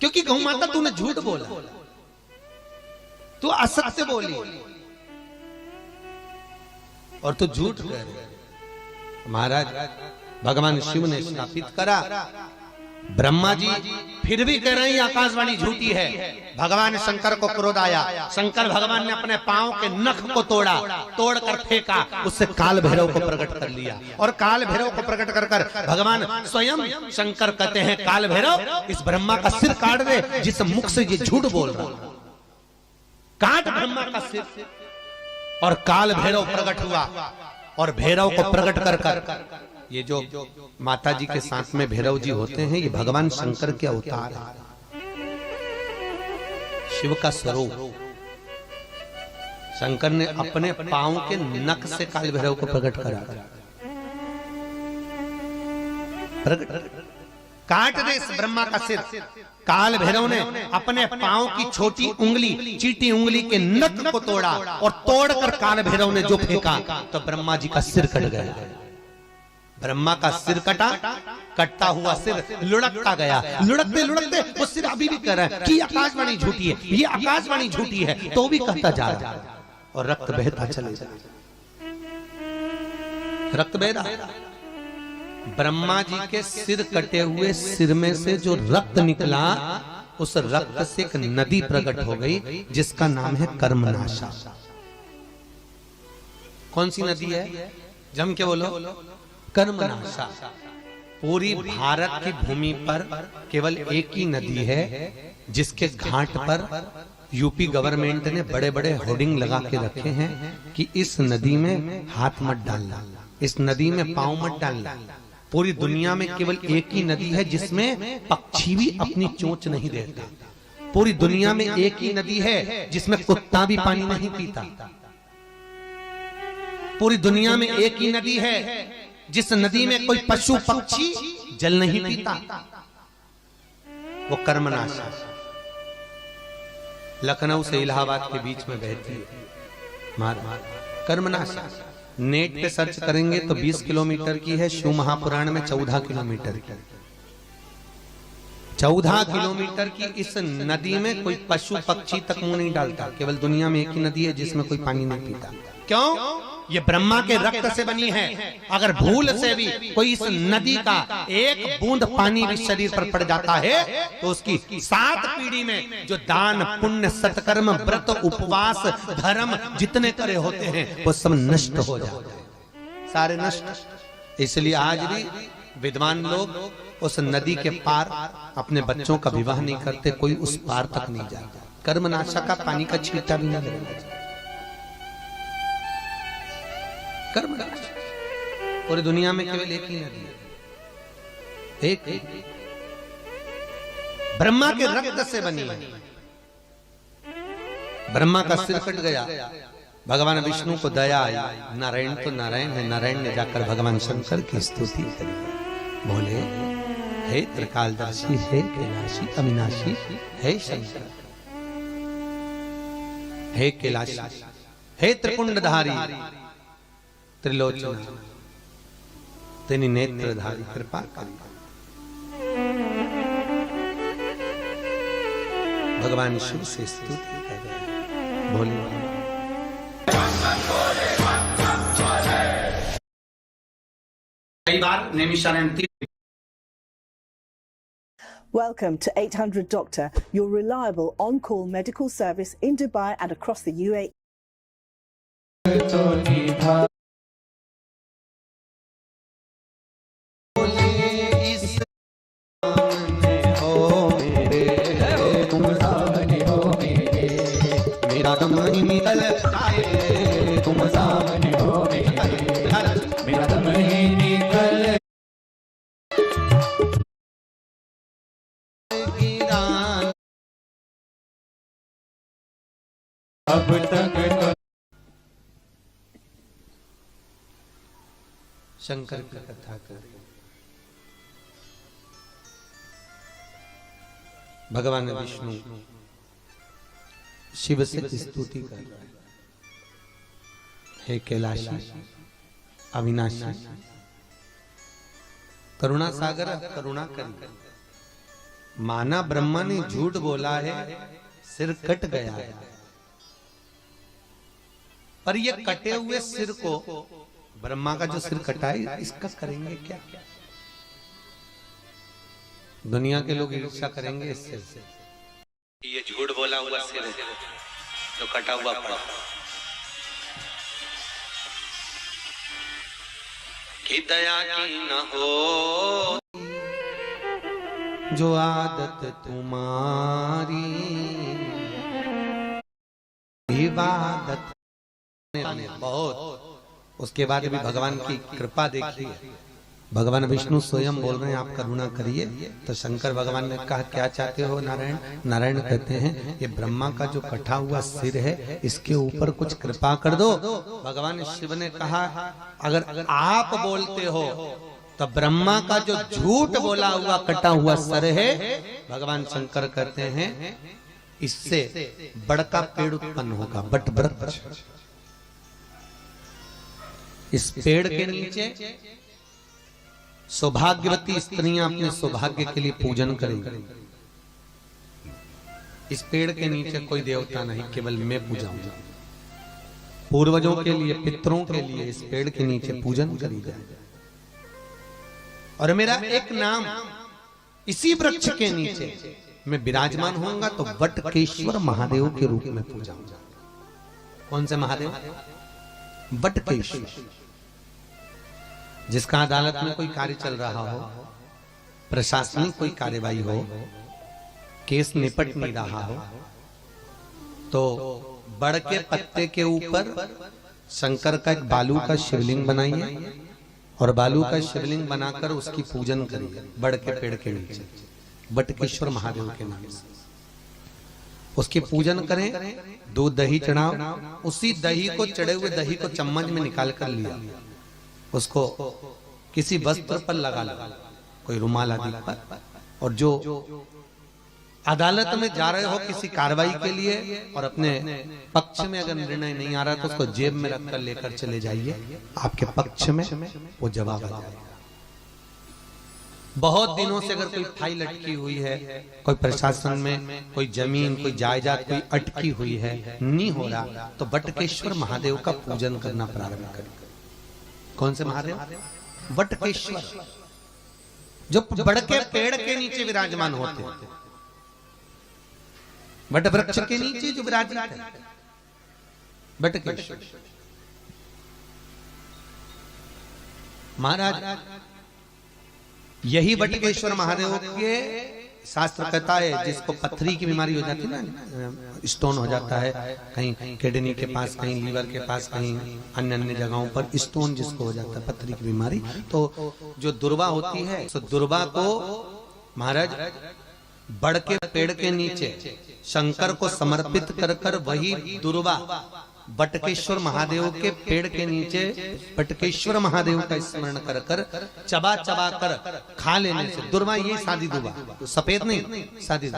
क्योंकि गौ माता तूने झूठ बोला, तू असत्य बोली और तू झूठ कह रहे। महाराज भगवान शिव ने स्थापित करा, ब्रह्मा जी फिर भी कह रहे हैं आकाशवाणी झूठी है। भगवान शंकर को क्रोध आया, शंकर भगवान ने अपने पांव के नख को तोड़ा, तोड़कर फेंका, उससे काल भैरव को प्रकट कर लिया। और काल भैरव को प्रकट कर कर भगवान स्वयं शंकर कहते हैं, काल भैरव इस ब्रह्मा का सिर काट दे जिस मुख से ये झूठ बोल रहा है। काट ब्रह्मा का सिर। और काल भैरव प्रकट हुआ और भैरव को प्रकट कर कर, ये जो माता जी के साथ में भैरव जी होते हैं, ये भगवान शंकर के अवतार है, शिव का स्वरूप। शंकर ने अपने पांव के नख से काल भैरव को प्रकट करा, काट दे इस ब्रह्मा का सिर। काल भैरव ने अपने पांव की छोटी उंगली, चीटी उंगली के नख को तोड़ा और तोड़कर काल भैरव ने जो फेंका तो ब्रह्मा जी का सिर कट गया। ब्रह्मा का सिर कटा, कटता हुआ सिर लुढ़कता गया। लुढ़कते लुढ़कते वो सिर अभी भी कह रहा है कि आकाशवाणी झूठी है, ये आकाशवाणी झूठी है, तो भी कहता जा रहा है और रक्त बहता चले जा रहा, रक्त बह रहा। ब्रह्मा जी के सिर कटे हुए सिर में से जो रक्त निकला, उस रक्त से एक नदी प्रकट हो गई जिसका नाम है कर्मनाशा। कौन सी नदी है? जम के बोलो। कर्मनाशा। पूरी भारत की भूमि पर केवल एक ही नदी है जिसके घाट पर यूपी गवर्नमेंट ने बड़े बड़े होर्डिंग लगा के रखे हैं कि इस नदी में हाथ मत डालना, इस नदी में पांव मत डालना। पूरी दुनिया में केवल एक ही नदी है जिसमें पक्षी भी अपनी चोंच नहीं देता। पूरी दुनिया में एक ही नदी है जिसमें कुत्ता भी पानी नहीं पीता। पूरी दुनिया में एक ही नदी है जिस नदी में कोई पशु पक्षी जल नहीं पीता, वो कर्मनाशा। लखनऊ से इलाहाबाद के बीच में बहती है कर्मनाशा। नेट पे सर्च करेंगे तो 20 किलोमीटर की है, शिव महापुराण में 14 किलोमीटर की। 14 किलोमीटर की इस नदी में कोई पशु पक्षी तक मुंह नहीं डालता। केवल दुनिया में एक ही नदी है जिसमें कोई पानी नहीं पीता। क्यों? ये ब्रह्मा के रक्त से बनी है। अगर भूल से भी कोई इस नदी का एक बूंद पानी भी शरीर पर पड़ जाता है तो उसकी 7 पीढ़ी में जो दान पुण्य सत्कर्म व्रत उपवास धर्म जितने करे होते हैं वो सब नष्ट हो जाते हैं, सारे नष्ट। इसलिए आज भी विद्वान लोग उस नदी के पार अपने बच्चों का विवाह नहीं करते, कोई उस पार तक नहीं जाता। कर्मनाशा का पानी का छींटा भी नहीं लगेगा। कर्मनाशा। पूरी दुनिया में केवल एक ही नदी है, एक ब्रह्मा के रक्त से बनी है। ब्रह्मा का सिर कट गया, भगवान विष्णु को दया आई। नारायण तो नारायण है, नारायण ने जाकर भगवान शंकर की स्तुति करी। बोले, हे त्रिकालदर्शी, हे कैलाशी अविनाशी, हे शंकर, हे कैलाशी, हे त्रिपुंडधारी, त्रिलोचन, तेनी नेत्रधारी कृपा करी। भगवान शिव से स्तुति कर रहे। बोले, कई बार Naimisharanya. Welcome to 800 Doctor, your reliable on-call medical service in Dubai and across the UAE. अब तक शंकर की कथा कर, भगवान विष्णु शिव से स्तुति कर रहे हैं। हे कैलाशी, अविनाशी, करुणा सागर करुणा कर। माना ब्रह्मा ने झूठ बोला है, सिर कट गया है, पर ये कटे हुए सिर को, ब्रह्मा का जो सिर कटा है, इसका करेंगे क्या? दुनिया के लोग ईर्ष्या करेंगे इससे, ये झूठ बोला हुआ सिर है जो कटा हुआ पड़ा। कि दया की न हो जो आदत तुम्हारी, इबादत बहुत। उसके बाद भी भगवान की कृपा देखिए, भगवान विष्णु स्वयं बोल रहे हैं आप करुणा करिए। तो शंकर भगवान ने कहा क्या चाहते हो नारायण? नारायण कहते हैं ये ब्रह्मा का जो कटा हुआ सिर है इसके ऊपर कुछ कृपा कर दो। भगवान शिव ने कहा अगर आप बोलते हो तो ब्रह्मा का जो झूठ बोला हुआ कटा हुआ सर है, भगवान शंकर कहते हैं इससे बड़का पेड़ उत्पन्न होगा, बट वृक्ष। इस पेड़ के नीचे सौभाग्यवती स्त्रियां अपने सौभाग्य के लिए पूजन करेंगी। इस पेड़ के नीचे कोई देवता नहीं, केवल मैं पूजाऊंगा। पूर्वजों के लिए, पितरों के लिए इस पेड़ के नीचे पूजन करी जाए। और मेरा एक नाम इसी वृक्ष के नीचे मैं विराजमान होऊंगा तो वटकेश्वर महादेव के रूप में पूजाऊंगा। कौन से महादेव? वटकेश्वर। जिसका अदालत में कोई कार्य चल रहा हो, प्रशासनिक कोई कार्यवाही हो, केस निपट नहीं रहा हो, तो बड़ के पत्ते के ऊपर शंकर का एक बालू का शिवलिंग बनाइए और बालू का शिवलिंग बनाकर उसकी पूजन करिए बड़ के पेड़ के नीचे, वटकेश्वर महादेव के नाम से। उसकी पूजन करें, दूध दही चढ़ाओ, उसी दही को, चढ़े हुए दही को चम्मच में निकाल कर लिया, उसको किसी वस्त्र पर लगा लो, कोई रुमाल आदि पर, और जो अदालत में जा रहे हो किसी कार्रवाई के लिए और अपने पक्ष में अगर निर्णय नहीं आ रहा तो उसको जेब में रखकर लेकर चले जाइए, आपके पक्ष में वो जवाब आ जाएगा। बहुत दिनों से अगर कोई फाइल अटकी हुई है, कोई प्रशासन में कोई जमीन, कोई जायदाद, कोई अटकी हुई है, नहीं हो रहा, तो वटकेश्वर महादेव का पूजन करना प्रारंभ करें। कौन से महादेव? वटकेश्वर, जो बड़ के पेड़ के नीचे विराजमान होते हैं, वट वृक्ष के नीचे जो विराजमान है, वटकेश्वर महाराज। यही वटकेश्वर महादेव के शास्त्र कहता है जिसको पथरी की बीमारी हो जाती है ना, स्टोन हो जाता है कहीं किडनी के पास, कहीं लीवर के पास, कहीं अन्य अन्य जगहों पर स्टोन जिसको हो जाता है, पथरी की बीमारी, तो जो दुर्वा होती है, तो दुर्वा को महाराज बड़ के पेड़ के नीचे शंकर को समर्पित कर कर वही दुर्वा वटकेश्वर महादेव के पेड़ के नीचे वटकेश्वर महादेव का स्मरण कर कर चबा चबा कर खा लेने से, दुर्वा ये सादी दुर्वा, तो सफेद नहीं, सादी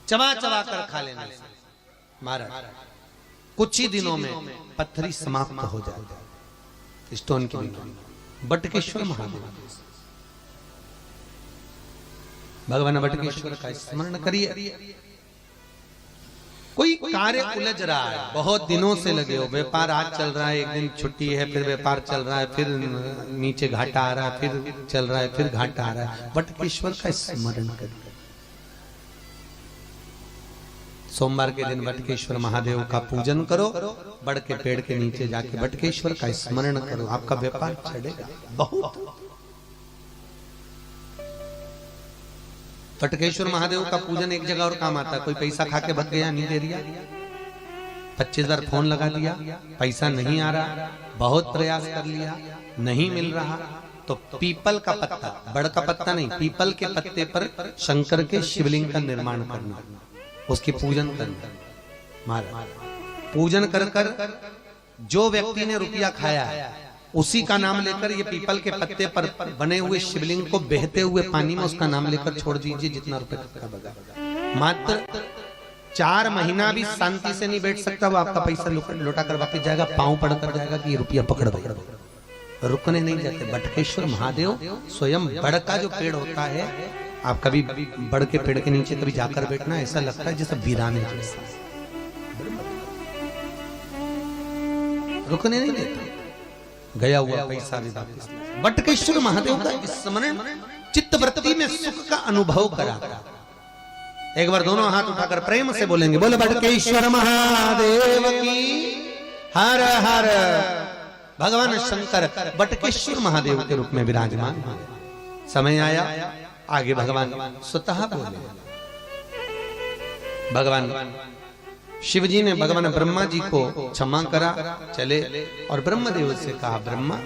चबा चबा कर खा लेने से महाराज कुछ ही दिनों में पत्थरी समाप्त हो जाएगी, स्टोन की बीमारी। वटकेश्वर महादेव, भगवान वटकेश्वर का स्मरण करिए। कोई कार्य उलझ रहा है, बहुत दिनों से लगे हो, व्यापार आज चल रहा है, एक दिन छुट्टी है, फिर व्यापार चल रहा है, फिर नीचे घाटा आ रहा है, फिर चल रहा है, फिर घाटा आ रहा है, वटकेश्वर का स्मरण करिए। सोमवार के दिन वटकेश्वर महादेव का पूजन करो, बड़ के पेड़ के नीचे जाके वटकेश्वर का स्मरण करो, आपका व्यापार चढ़ेगा बहुत। वटकेश्वर महादेव का पूजन एक जगह और काम आता है, कोई पैसा खा के भग गया, नहीं दे दिया, 25,000 फोन लगा दिया, पैसा नहीं आ रहा, बहुत प्रयास कर लिया, नहीं मिल रहा, तो पीपल का पत्ता, बड़ का पत्ता नहीं, पीपल के पत्ते पर शंकर के शिवलिंग का निर्माण करना, उसकी पूजन करना। महाराज पूजन कर कर जो व्यक्ति ने रुपया खाया है उसी का नाम लेकर ये पीपल के पत्ते पर बने हुए शिवलिंग को बहते हुए पानी में उसका नाम लेकर छोड़ दीजिए, जितना रुपए का बगा। मात्र 4 महीना भी शांति से नहीं बैठ सकता, वो आपका पैसा लौटा कर वापस जाएगा, पांव पड़ कर जाएगा कि ये रुपया पकड़। रुकने नहीं देते। बटकेश्वर महादेव स्वयं बड़ का जो पेड़ होता है, आप कभी बड़ के पेड़ के नीचे कभी जाकर बैठना, ऐसा लगता है जैसे वीराने जैसा, रुकने नहीं देते। गया हुआ पैसा भी वापस। बटकेश्वर महादेव का स्मरण चित्त वृत्ति में सुख का अनुभव करा। एक बार दोनों हाथ उठाकर प्रेम से बोलेंगे, बोले बटकेश्वर महादेव की हर हर। भगवान शंकर बटकेश्वर महादेव के रूप में विराजमान हुए। समय आया, आगे भगवान स्वतः बोले। भगवान शिव जी ने भगवान ब्रह्मा जी को क्षमा करा, चले और ब्रह्मदेव से कहा, ब्रह्मा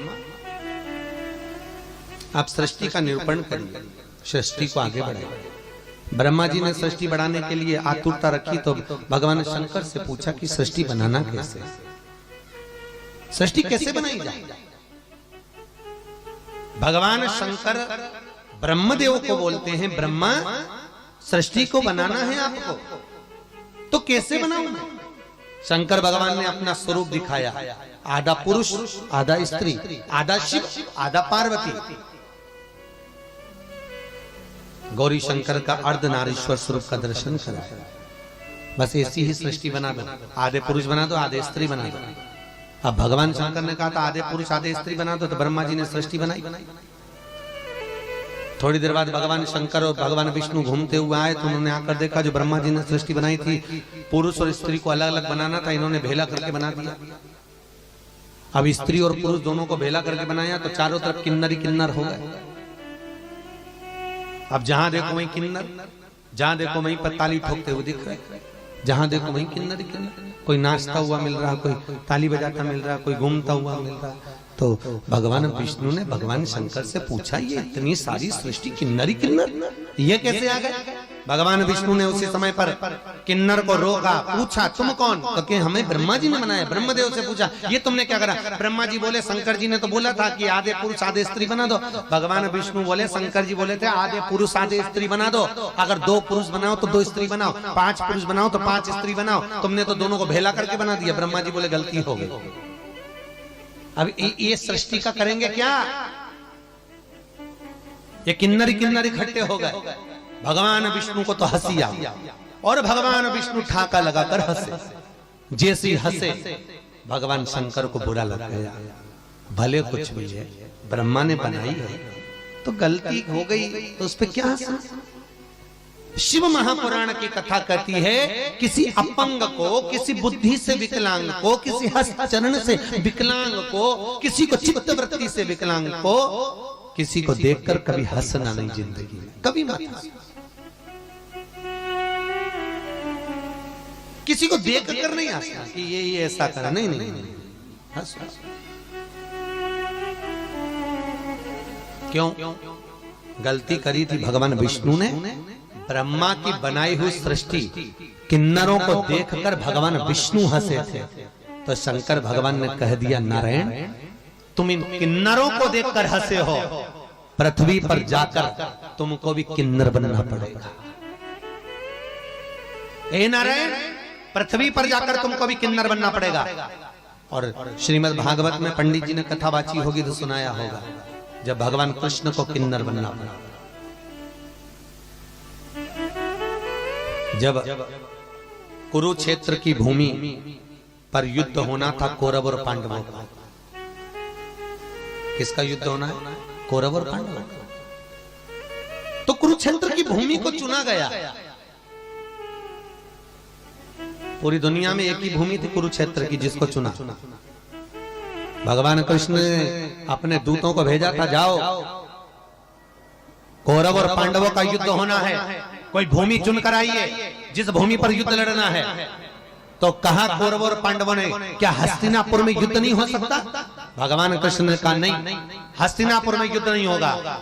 आप सृष्टि का निरूपण करिए, सृष्टि को आगे बढ़ाइए। ब्रह्मा जी ने सृष्टि बढ़ाने के लिए आतुरता रखी तो भगवान शंकर से पूछा कि सृष्टि बनाना कैसे, सृष्टि कैसे बनाई जाए। भगवान शंकर ब्रह्मदेव को बोलते हैं, ब्रह्मा सृष्टि को बनाना है आपको, तो कैसे बनाऊं मैं। शंकर भगवान ने अपना स्वरूप दिखाया, आधा पुरुष आधा स्त्री, आधा शिव आधा पार्वती। गौरी शंकर का अर्धनारीश्वर स्वरूप का दर्शन करा। बस ऐसी ही सृष्टि बना दो, आधे पुरुष बना दो आधे स्त्री बना दो। अब भगवान शंकर ने कहा था आधे पुरुष आधे स्त्री बना दो, तो ब्रह्मा जी ने सृष्टि बनाई। थोड़ी देर बाद भगवान शंकर और भगवान विष्णु घूमते हुए आए, तो उन्होंने आकर देखा जो ब्रह्मा जी ने सृष्टि बनाई थी, पुरुष और स्त्री को अलग अलग बनाना था, इन्होंने भेला करके बना दिया। अब स्त्री और पुरुष दोनों को भेला करके बनाया तो चारों तरफ किन्नर ही किन्नर हो गए। अब जहां देखो वहीं किन्नर, जहां देखो वहीं पर ताली ठोकते हुए दिख रहे, जहां देखो वहीं किन्नर ही किन्नर। कोई नाचता हुआ मिल रहा, कोई ताली बजाता मिल रहा, कोई घूमता हुआ मिल रहा। तो भगवान विष्णु ने भगवान शंकर से पूछा, ये इतनी सारी सृष्टि किन्नर ही किन्नर, ये कैसे आ गए। भगवान विष्णु ने उसी समय पर किन्नर को रोका, पूछा तुम कौन, तो कि हमें ब्रह्मा जी ने बनाया। ब्रह्मदेव से पूछा ये तुमने क्या करा। ब्रह्मा जी बोले शंकर जी ने तो बोला था कि आधे पुरुष आधे स्त्री बना दो। भगवान विष्णु बोले शंकर जी बोले थे आधे पुरुष आधे स्त्री बना दो। अगर 2 पुरुष बनाओ तो 2 स्त्री बनाओ, 5 पुरुष बनाओ तो 5 स्त्री बनाओ, तुमने तो दोनों को भेला करके बना दिया। ब्रह्मा जी बोले गलती हो गई। अब ये सृष्टि का करेंगे क्या, ये किन्नरी किन्नरी इकट्ठे हो गए। भगवान विष्णु को तो हंसी आ और भगवान विष्णु ठाका लगाकर हंसे। जैसे हंसे भगवान शंकर को बुरा लग गया, भले कुछ भी है ब्रह्मा ने बनाई है तो गलती हो गई, तो उस पर क्या हंसा। शिव महापुराण की कथा कहती है किसी अपंग को, किसी बुद्धि से विकलांग को, किसी हस्त चरण से विकलांग को, किसी को चित्त वृत्ति से विकलांग को, किसी को देखकर कभी हंसना नहीं जिंदगी में, कभी मत हंसना। किसी को देखकर नहीं हंसना कि ये ऐसा करा, नहीं नहीं, नहीं। हंसो। क्यों गलती करी थी भगवान विष्णु ने। ब्रह्मा की बनाई हुई सृष्टि किन्नरों को देखकर भगवान विष्णु हंसे थे, तो शंकर भगवान ने कह दिया नारायण तुम इन किन्नरों को देखकर हंसे हो, पृथ्वी पर जाकर तुमको भी किन्नर बनना पड़ेगा। हे नारायण पृथ्वी पर जाकर तुमको भी किन्नर बनना पड़ेगा। और श्रीमद् भागवत में पंडित जी ने कथा बाची होगी तो सुनाया होगा, जब भगवान कृष्ण को किन्नर बनना पड़ा। जब कुरुक्षेत्र की भूमि पर युद्ध होना था कौरव और पांडवों का। किसका युद्ध होना है? कौरव और पांडवों का। तो कुरुक्षेत्र की भूमि को चुना गया। पूरी दुनिया में एक ही भूमि थी कुरुक्षेत्र की जिसको चुना। भगवान कृष्ण ने अपने दूतों को भेजा था, जाओ कौरव और पांडवों का युद्ध होना है, कोई भूमि चुनकर आइए जिस भूमि पर युद्ध लड़ना है। तो कहा कौरव और पांडवों ने, क्या हस्तिनापुर में युद्ध नहीं हो सकता? भगवान कृष्ण ने कहा नहीं, हस्तिनापुर में युद्ध नहीं होगा।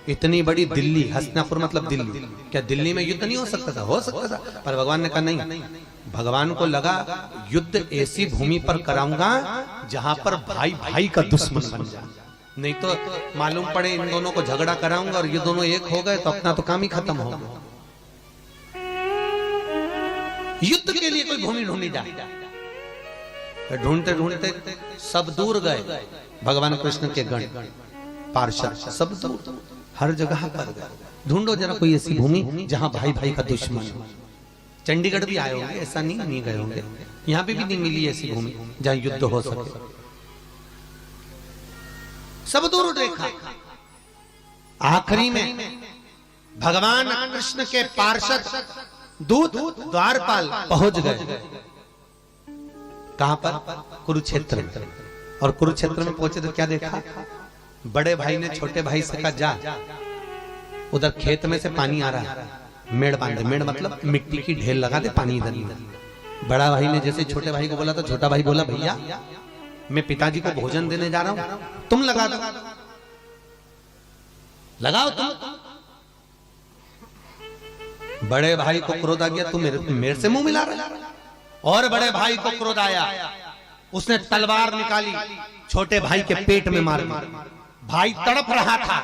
इतनी बड़ी दिल्ली, हस्तिनापुर मतलब दिल्ली, क्या दिल्ली में युद्ध नहीं हो सकता था? हो सकता था, पर भगवान ने कहा नहीं। भगवान को लगा युद्ध ऐसी भूमि पर कराऊंगा जहां पर भाई भाई का दुश्मन बन जाए, नहीं तो मालूम पड़े इन दोनों को झगड़ा कराऊंगा और ये दोनों एक हो गए तो अपना तो काम ही खत्म हो गया। युद्ध के लिए कोई भूमि ढूंढी जाए, ढूंढते ढूंढते सब दूर गए, भगवान कृष्ण के गण पार्षद सब दूर हर जगह पर गए। ढूंढो जरा कोई ऐसी भूमि जहां भाई भाई का दुश्मन हो। चंडीगढ़ भी आए होंगे, ऐसा नहीं गए होंगे, यहां पे भी नहीं मिली ऐसी भूमि जहां युद्ध हो सके। सब दूर देखा, आखिरी में भगवान कृष्ण के पार्षद दूत द्वारपाल पहुंच गए। कहां पर? कुरुक्षेत्र में। और कुरुक्षेत्र में पहुंचे तो क्या देखा? बड़े भाई ने छोटे भाई से कहा जा, उधर खेत में से पानी आ रहा है, मेड़ बांधे। मेड़ मतलब मिट्टी की ढेर लगा दे, पानी इधर नहीं। बड़ा भाई ने जैसे छोटे भाई को बोला तो छोटा भाई बोला भैया मैं पिताजी को भोजन देने जा रहा हूं, तुम लगा दो। लगाओ तुम। बड़े भाई को क्रोध आ गया, तू मेरे से मुंह मिला रहा है। और बड़े भाई को क्रोध आया, उसने तलवार निकाली, छोटे भाई के पेट में मार दी। भाई तड़प रहा था,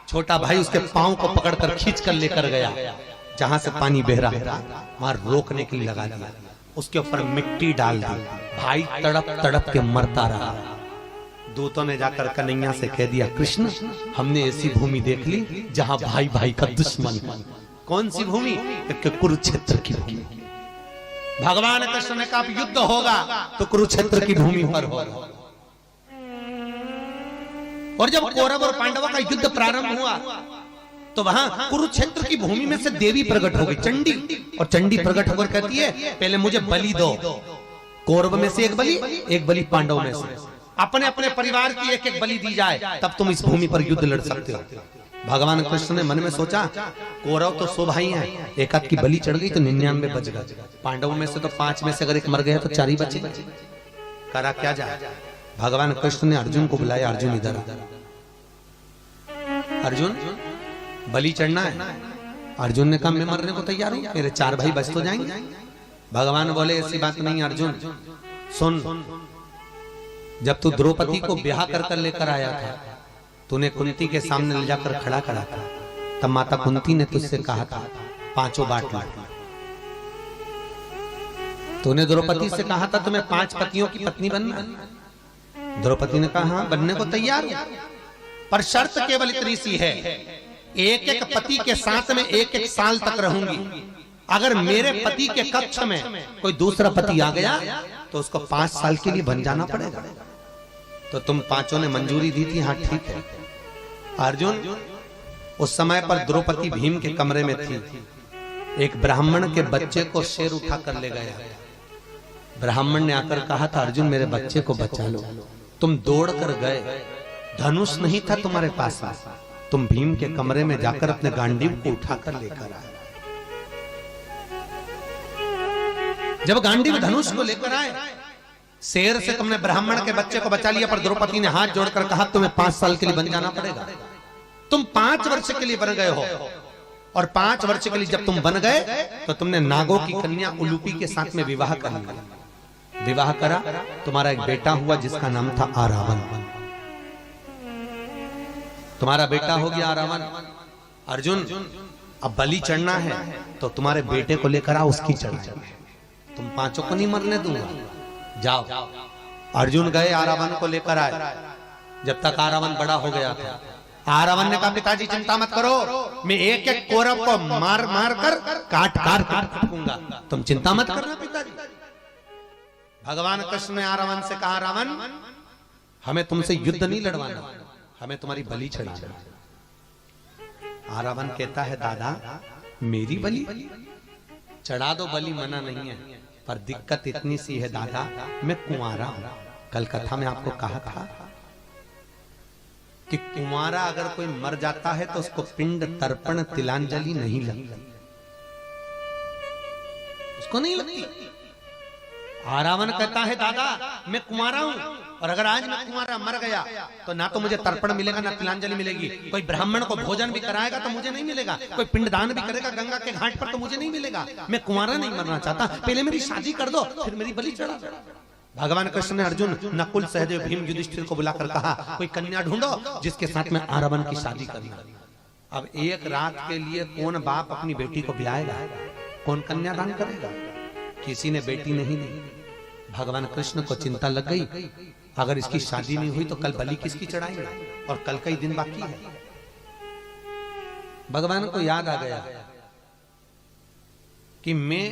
छोटा भाई उसके पांव को पकड़कर खींच कर लेकर गया जहां से पानी बह रहा था, वहां रोकने के लिए लगा दिया। उसके ऊपर मिट्टी डाल दी, भाई तड़प तड़प के मरता रहा। दूतों ने जाकर कन्हैया से कह दिया, कृष्ण हमने ऐसी भूमि देख ली जहां भाई भाई का दुश्मन है। कौन सी भूमि? कुरुक्षेत्र की भूमि। भगवान कृष्ण ने कहा युद्ध होगा तो कुरुक्षेत्र की भूमि पर होगा। और जब कौरव और पांडवों का युद्ध प्रारंभ हुआ तो वहां कुरुक्षेत्र की भूमि में से देवी प्रकट हो गई, चंडी। और चंडी प्रकट होकर कहती है पहले मुझे बलि दो। कौरव में से एक बलि पांडव में से। अपने अपने परिवार की एक एक बलि दी जाए, तब तुम इस भूमि पर युद्ध लड़ सकते हो। भगवान कृष्ण ने मन में सोचा कौरव तो 100 भाई हैं, एक आध की बलि चढ़ गई तो 99 बच गए। पांडवों में से तो 5 में से अगर एक मर गया तो 4 ही बचे। करा क्या जाए? भगवान कृष्ण ने अर्जुन को बुलाया, अर्जुन इधर। अर्जुन बलि चढ़ना है। अर्जुन ने कहा मैं मरने को तैयार हूं, मेरे 4 भाई बच तो जाएंगे। भगवान बोले ऐसी बात नहीं अर्जुन, सुन, जब तू द्रौपदी को ब्याह कर लेकर आया था, तूने कुंती के सामने ले जाकर खड़ा करा था, तब माता कुंती ने तुझसे कहा था 5 बांट ला। तूने द्रौपदी से कहा था तुम्हें 5 पतियों की पत्नी बनना। द्रौपदी ने कहा हाँ बनने को तैयार हूं, पर शर्त केवल इतनी सी है, एक एक पति के साथ में 1-1 साल तक रहूंगी। अगर मेरे पति के कक्ष में कोई दूसरा पति आ गया तो उसको 5 साल के लिए बन जाना पड़ेगा। तो तुम 5 ने मंजूरी दी थी, हाँ ठीक है। अर्जुन उस समय पर द्रौपदी भीम के कमरे में थी। एक ब्राह्मण के बच्चे को शेर उठा कर ले गया। ब्राह्मण ने आकर कहा था अर्जुन मेरे बच्चे को बचा लो। तुम दौड़ कर गए, धनुष नहीं था तुम्हारे पास, तुम भीम के कमरे में जाकर अपने गांडीव को उठाकर लेकर आए। जब गांडीव धनुष को लेकर आए, शेर से तुमने ब्राह्मण के बच्चे को बचा लिया, पर द्रौपदी ने हाथ जोड़कर कहा तुम्हें 5 साल के लिए बन जाना पड़ेगा। तुम 5 वर्ष के लिए बन गए हो, और 5 वर्ष के लिए जब तुम बन गए तो तुमने नागों की कन्या उलूपी के साथ में विवाह कर लिया। विवाह करा, तुम्हारा एक बेटा हुआ जिसका नाम था आरावन। तुम्हारा बेटा हो गया आरावन। अर्जुन अब बलि चढ़ना है तो तुम्हारे बेटे को लेकर आओ, उसकी चढ़ाई। तुम 5 को नहीं मरने दूंगा, जाओ। अर्जुन गए, आरावन को लेकर आए। जब तक आरावन बड़ा हो गया था, आरावन ने कहा पिताजी चिंता मत करो, मैं एक एक कौरव को मार मार कर काट काटूंगा, तुम चिंता मत करना पिताजी। भगवान कृष्ण ने आरावन से कहा रावण हमें तुमसे युद्ध नहीं लड़वाना, हमें तुम्हारी बलि चढ़ाना। आरावन कहता है दादा मेरी बलि चढ़ा दो, बलि मना नहीं है, पर दिक्कत इतनी सी है दादा मैं कुंवारा हूं। कल कथा में आपको कहा था कि कुंवारा अगर कोई मर जाता है तो उसको पिंड तर्पण तिलांजलि नहीं लगती, उसको नहीं लगती। आरावन कहता है दादा मैं कुंवारा हूं, और अगर आज मैं कुंवारा मर गया तो ना तो मुझे तर्पण मिलेगा ना तिलांजलि मिलेगी। कोई ब्राह्मण को भोजन भी कराएगा तो मुझे नहीं मिलेगा, कोई पिंडदान भी करेगा गंगा के घाट पर तो मुझे नहीं मिलेगा। मैं कुंवारा नहीं मरना चाहता, पहले मेरी शादी कर दो फिर मेरी बलि चढ़ा। भगवान कृष्ण ने अर्जुन नकुल सहदेव भीम युधिष्ठिर को बुलाकर कहा कोई कन्या ढूंढो जिसके साथ में आरावन की शादी करना। अब एक रात के लिए कौन बाप अपनी बेटी को ब्याहेगा, कौन कन्यादान करेगा? किसी ने बेटी नहीं दी। भगवान कृष्ण को चिंता लग गई, अगर इसकी शादी नहीं हुई तो कल बलि किसकी चढ़ाएंगे, और कल का ही दिन बाकी है। भगवान को याद आ गया कि मैं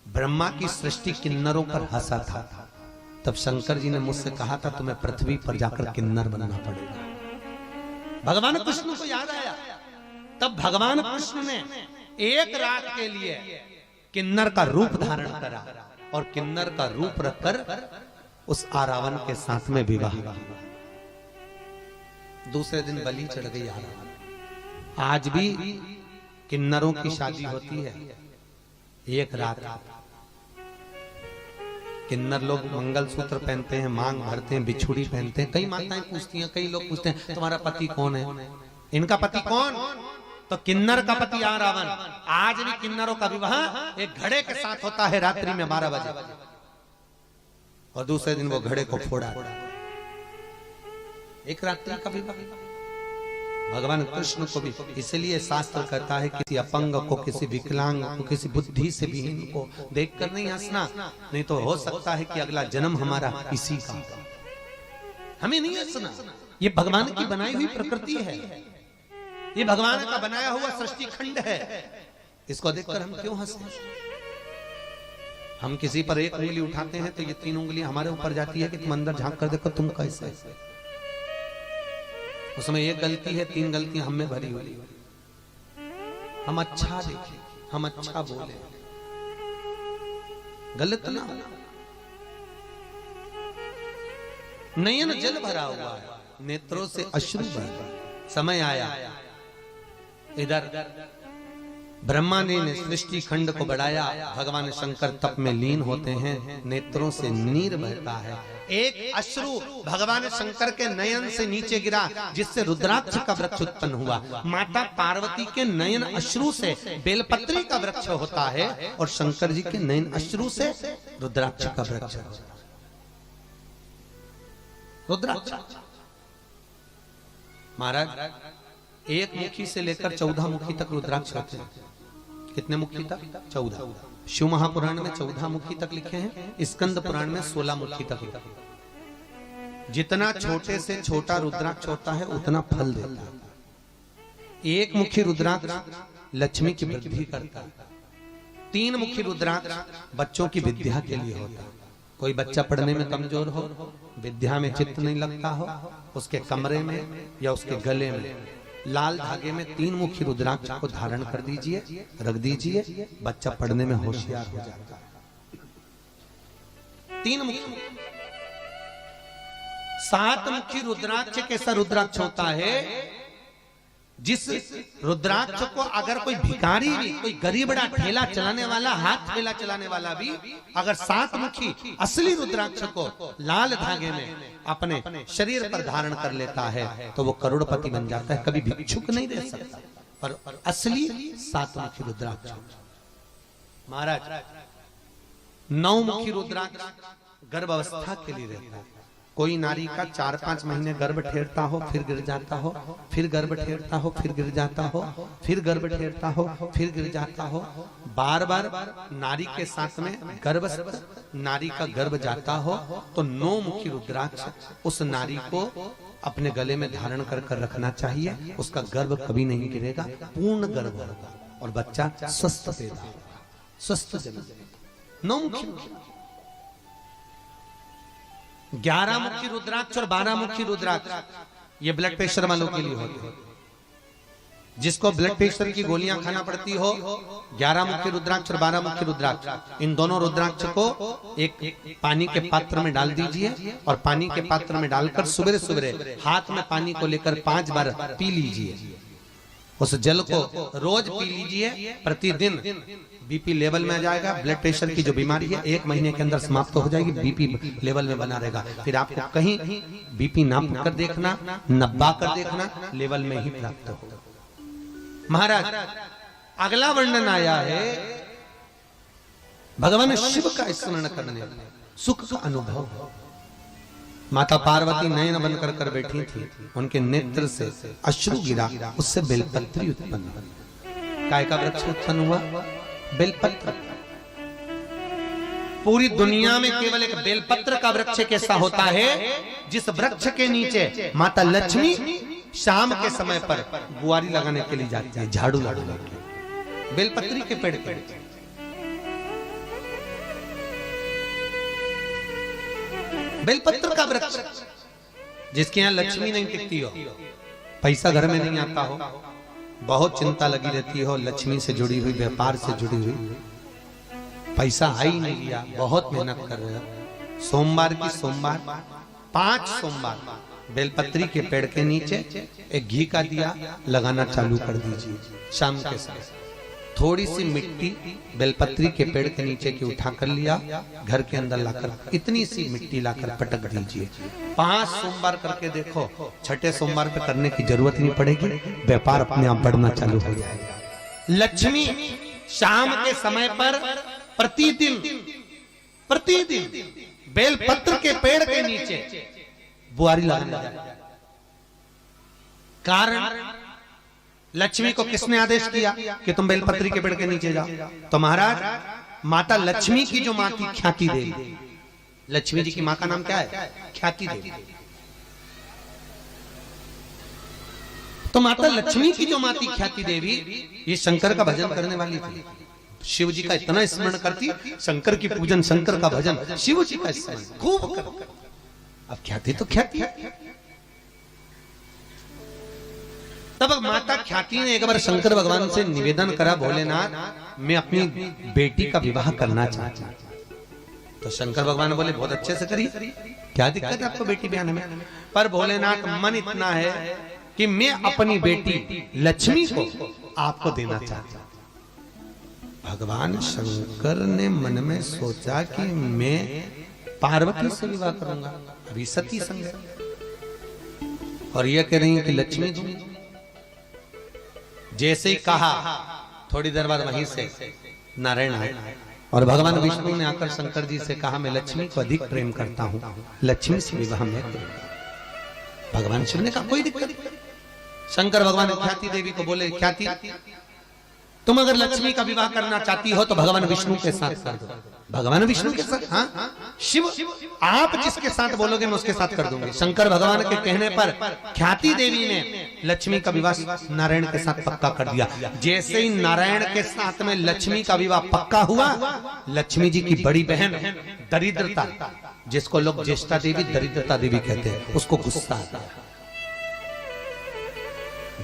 ब्रह्मा की सृष्टि किन्नरों पर हंसा था, तब शंकर जी ने मुझसे कहा था तुम्हें पृथ्वी पर जाकर किन्नर बनना पड़ेगा। भगवान कृष्ण को याद आया, तब भगवान कृष्ण ने एक रात के लिए किन्नर का रूप धारण करा और किन्नर का रूप रखकर उस आरावन के साथ में विवाह। दूसरे दिन बलि चढ़ गई आरावन। आज भी किन्नरों की शादी होती है एक रात। किन्नर लोग मंगलसूत्र पहनते हैं, मांग भरते हैं, बिछुड़ी पहनते हैं। कई माताएं पूछती हैं, कई लोग पूछते हैं तुम्हारा पति कौन है, इनका पति कौन, तो किन्नर का पति आरावन। आज भी किन्नरों का विवाह एक घड़े के साथ होता है रात्रि में 12 बजे, और दूसरे दिन वो घड़े को फोड़ा। एक रात्रि का विवाह। भगवान कृष्ण को भी इसलिए शास्त्र कहता है किसी अपंग को, किसी विकलांग को, किसी बुद्धि से विहीन को देखकर नहीं हंसना, नहीं तो हो सकता है कि अगला जन्म हमारा इसी का। हमें नहीं हंसना, ये भगवान की बनाई हुई प्रकृति है, ये भगवान का बनाया हुआ सृष्टि खंड है। इसको देखकर हम क्यों हंसे? हम किसी पर एक उंगली उठाते हैं तो ये 3 उंगलियां हमारे ऊपर जाती है कि तुम अंदर झांक कर देखो तुम कैसे। उसमें एक गलती है, 3 गलतियां हम में भरी हुई। हम अच्छा देखें, हम अच्छा बोले, गलत ना हो। नयन जल भरा हुआ है, नेत्रों से अश्रु बह रहे। समय आया इधर ब्रह्मा ने सृष्टि खंड को बढ़ाया, भगवान शंकर तप में लीन होते हैं, नेत्रों से नीर बहता है। एक अश्रु भगवान शंकर के नयन से नीचे गिरा, जिससे रुद्राक्ष का वृक्ष उत्पन्न हुआ। माता पार्वती के नयन अश्रु से बेलपत्री का वृक्ष होता है, और शंकर जी के नयन अश्रु से रुद्राक्ष का वृक्ष। रुद्राक्ष महाराज एक मुखी से लेकर 14 मुखी तक रुद्राक्ष होते हैं। कितने मुखी तक? 14। शिव महापुराण में 14 मुखी तक लिखे हैं, स्कंद पुराण में 16 मुखी तक। जितना छोटे से छोटा रुद्राक्ष होता है उतना फल देता है। एक मुखी रुद्राक्ष लक्ष्मी की वृद्धि करता है। 3 मुखी रुद्राक्ष बच्चों की विद्या के लिए होता है। कोई बच्चा पढ़ने में कमजोर हो, विद्या में चित्त नहीं लगता हो, उसके कमरे में या उसके गले में लाल धागे में 3 मुखी रुद्राक्ष को धारण कर दीजिए, रख दीजिए, बच्चा पढ़ने में होशियार हो जाता है। 3 मुखी। 7 मुखी रुद्राक्ष कैसा रुद्राक्ष होता है, जिस रुद्राक्ष को अगर कोई भिखारी भी, कोई गरीबड़ा ठेला चलाने वाला, हाथ ठेला चलाने वाला भी अगर 7 मुखी असली रुद्राक्ष को लाल धागे में अपने शरीर पर धारण कर लेता है तो वो करोड़पति बन जाता है। कभी भिक्षुक नहीं दे सकता, पर असली 7 मुखी रुद्राक्ष। महाराज 9 मुखी रुद्राक्ष गर्भावस्था के लिए रहता है। कोई नारी का 4-5 महीने गर्भ ठेरता हो, फिर गिर जाता हो, फिर गर्भ ठेरता हो, फिर गिर जाता हो, फिर गर्भ ठेरता हो, फिर गिर जाता हो। बार बार नारी के साथ में गर्भस्थ नारी का गर्भ जाता हो तो 9 मुखी रुद्राक्ष उस नारी को अपने गले में धारण कर कर रखना चाहिए। उसका गर्भ कभी नहीं गिरेगा, पूर्ण गर्भ होगा और बच्चा स्वस्थ पैदा होगा, स्वस्थ जन्म। 9 मुखी। 11 मुखी रुद्राक्ष और 12 मुखी रुद्राक्ष ये ब्लड प्रेशर वालों के लिए होते हैं। जिसको ब्लड प्रेशर की गोलियां खाना पड़ती हो, 11 मुखी रुद्राक्ष और 12 मुखी रुद्राक्ष, इन दोनों रुद्राक्ष को एक पानी के पात्र में डाल दीजिए और पानी के पात्र में डालकर सुबह सुबह हाथ में पानी को लेकर 5 बार पी लीजिए। उस जल को रोज पी लीजिए प्रतिदिन। बीपी लेवल में आ जाएगा। ब्लड प्रेशर की जो बीमारी है 1 महीने के अंदर समाप्त हो जाएगी, बीपी लेवल में बना रहेगा। फिर आपको कहीं बीपी नाप कर देखना, नब्बा कर देखना, लेवल में ही प्राप्त होगा। महाराज अगला वर्णन आया है भगवान शिव का स्मरण करने, सुख का अनुभव। माता पार्वती नयन बन कर बैठी थी, उनके नेत्र से अश्रु गिरा, उससे बेलपत्री उत्पन्न हुई। काय का वृक्ष उत्पन्न हुआ? बेलपत्र। पूरी दुनिया में केवल एक बेलपत्र का वृक्ष कैसा होता है जिस वृक्ष के नीचे माता लक्ष्मी शाम के समय पर बुआरी लगाने के लिए जाती है, झाड़ू लगाने के लिए, बेलपत्री के पेड़ पे। बेलपत्र का वृक्ष जिसके यहाँ लक्ष्मी नहीं टिकती हो, पैसा घर में नहीं आता हो, बहुत चिंता लगी रहती हो, लक्ष्मी से जुड़ी हुई, व्यापार से जुड़ी हुई, पैसा आ ही नहीं लिया, बहुत मेहनत कर रहे हो, सोमवार की सोमवार 5 सोमवार बेलपत्री के पेड़ के नीचे एक घी का दिया लगाना चालू कर दीजिए। शाम के समय थोड़ी सी मिट्टी बेलपत्री के पेड़ के नीचे की उठा कर लिया, घर के अंदर लाकर इतनी सी मिट्टी लाकर पटक दीजिए। 5 सोमवार करके देखो, छठे सोमवार पे करने की जरूरत नहीं पड़ेगी, व्यापार अपने आप बढ़ना चालू हो जाएगा। लक्ष्मी शाम के समय पर प्रतिदिन बेलपत्र के पेड़ के नीचे बुआरी लगाने जाए। कारण लक्ष्मी को किसने आदेश किया कि तुम बेलपत्री के पेड़ के नीचे जाओ? तो महाराज माता लक्ष्मी की जो मां थी ख्याति देवी, लक्ष्मी जी की मां का नाम क्या है? ख्याति देवी। तो माता लक्ष्मी की जो मां थी ख्याति देवी, ये शंकर का भजन करने वाली थी, शिव जी का इतना स्मरण करती, शंकर की पूजन, शंकर का भजन, शिव जी का स्मरण खूब कर। अब ख्याति तो ख्याति है। तब माता ख्याति ने एक बार शंकर भगवान से निवेदन करा, भोलेनाथ मैं अपनी बेटी का विवाह करना चाहता हूं। तो शंकर भगवान बोले बहुत अच्छे से करिए, क्या दिक्कत है आपको बेटी ब्याह में? पर भोलेनाथ मन इतना है कि मैं अपनी बेटी लक्ष्मी को आपको देना चाहता हूं। भगवान शंकर ने मन में सोचा कि मैं पार्वती से विवाह करूंगा, अभी सती संग है, और यह कह रही है कि लक्ष्मी जी। जैसे ही कहा थोड़ी देर बाद वहीं से नारायण आए और भगवान विष्णु ने आकर शंकर जी से कहा मैं लक्ष्मी को अधिक प्रेम करता हूं, लक्ष्मी से विवाह मैं करूंगा। भगवान शिव ने कहा कोई दिक्कत नहीं। शंकर भगवान ख्याति देवी को बोले, ख्याति तुम अगर लक्ष्मी का विवाह करना चाहती हो तो भगवान विष्णु के साथ कर दो। भगवान विष्णु के साथ? हाँ शिव, आप जिसके साथ बोलोगे मैं उसके साथ कर दूंगी। शंकर भगवान के कहने पर ख्याति देवी ने लक्ष्मी का विवाह नारायण के साथ पक्का कर दिया। जैसे ही नारायण के साथ में लक्ष्मी का विवाह पक्का हुआ, लक्ष्मी जी की बड़ी बहन दरिद्रता, जिसको लोग ज्येष्ठा देवी दरिद्रता देवी कहते हैं, उसको गुस्सा आता है।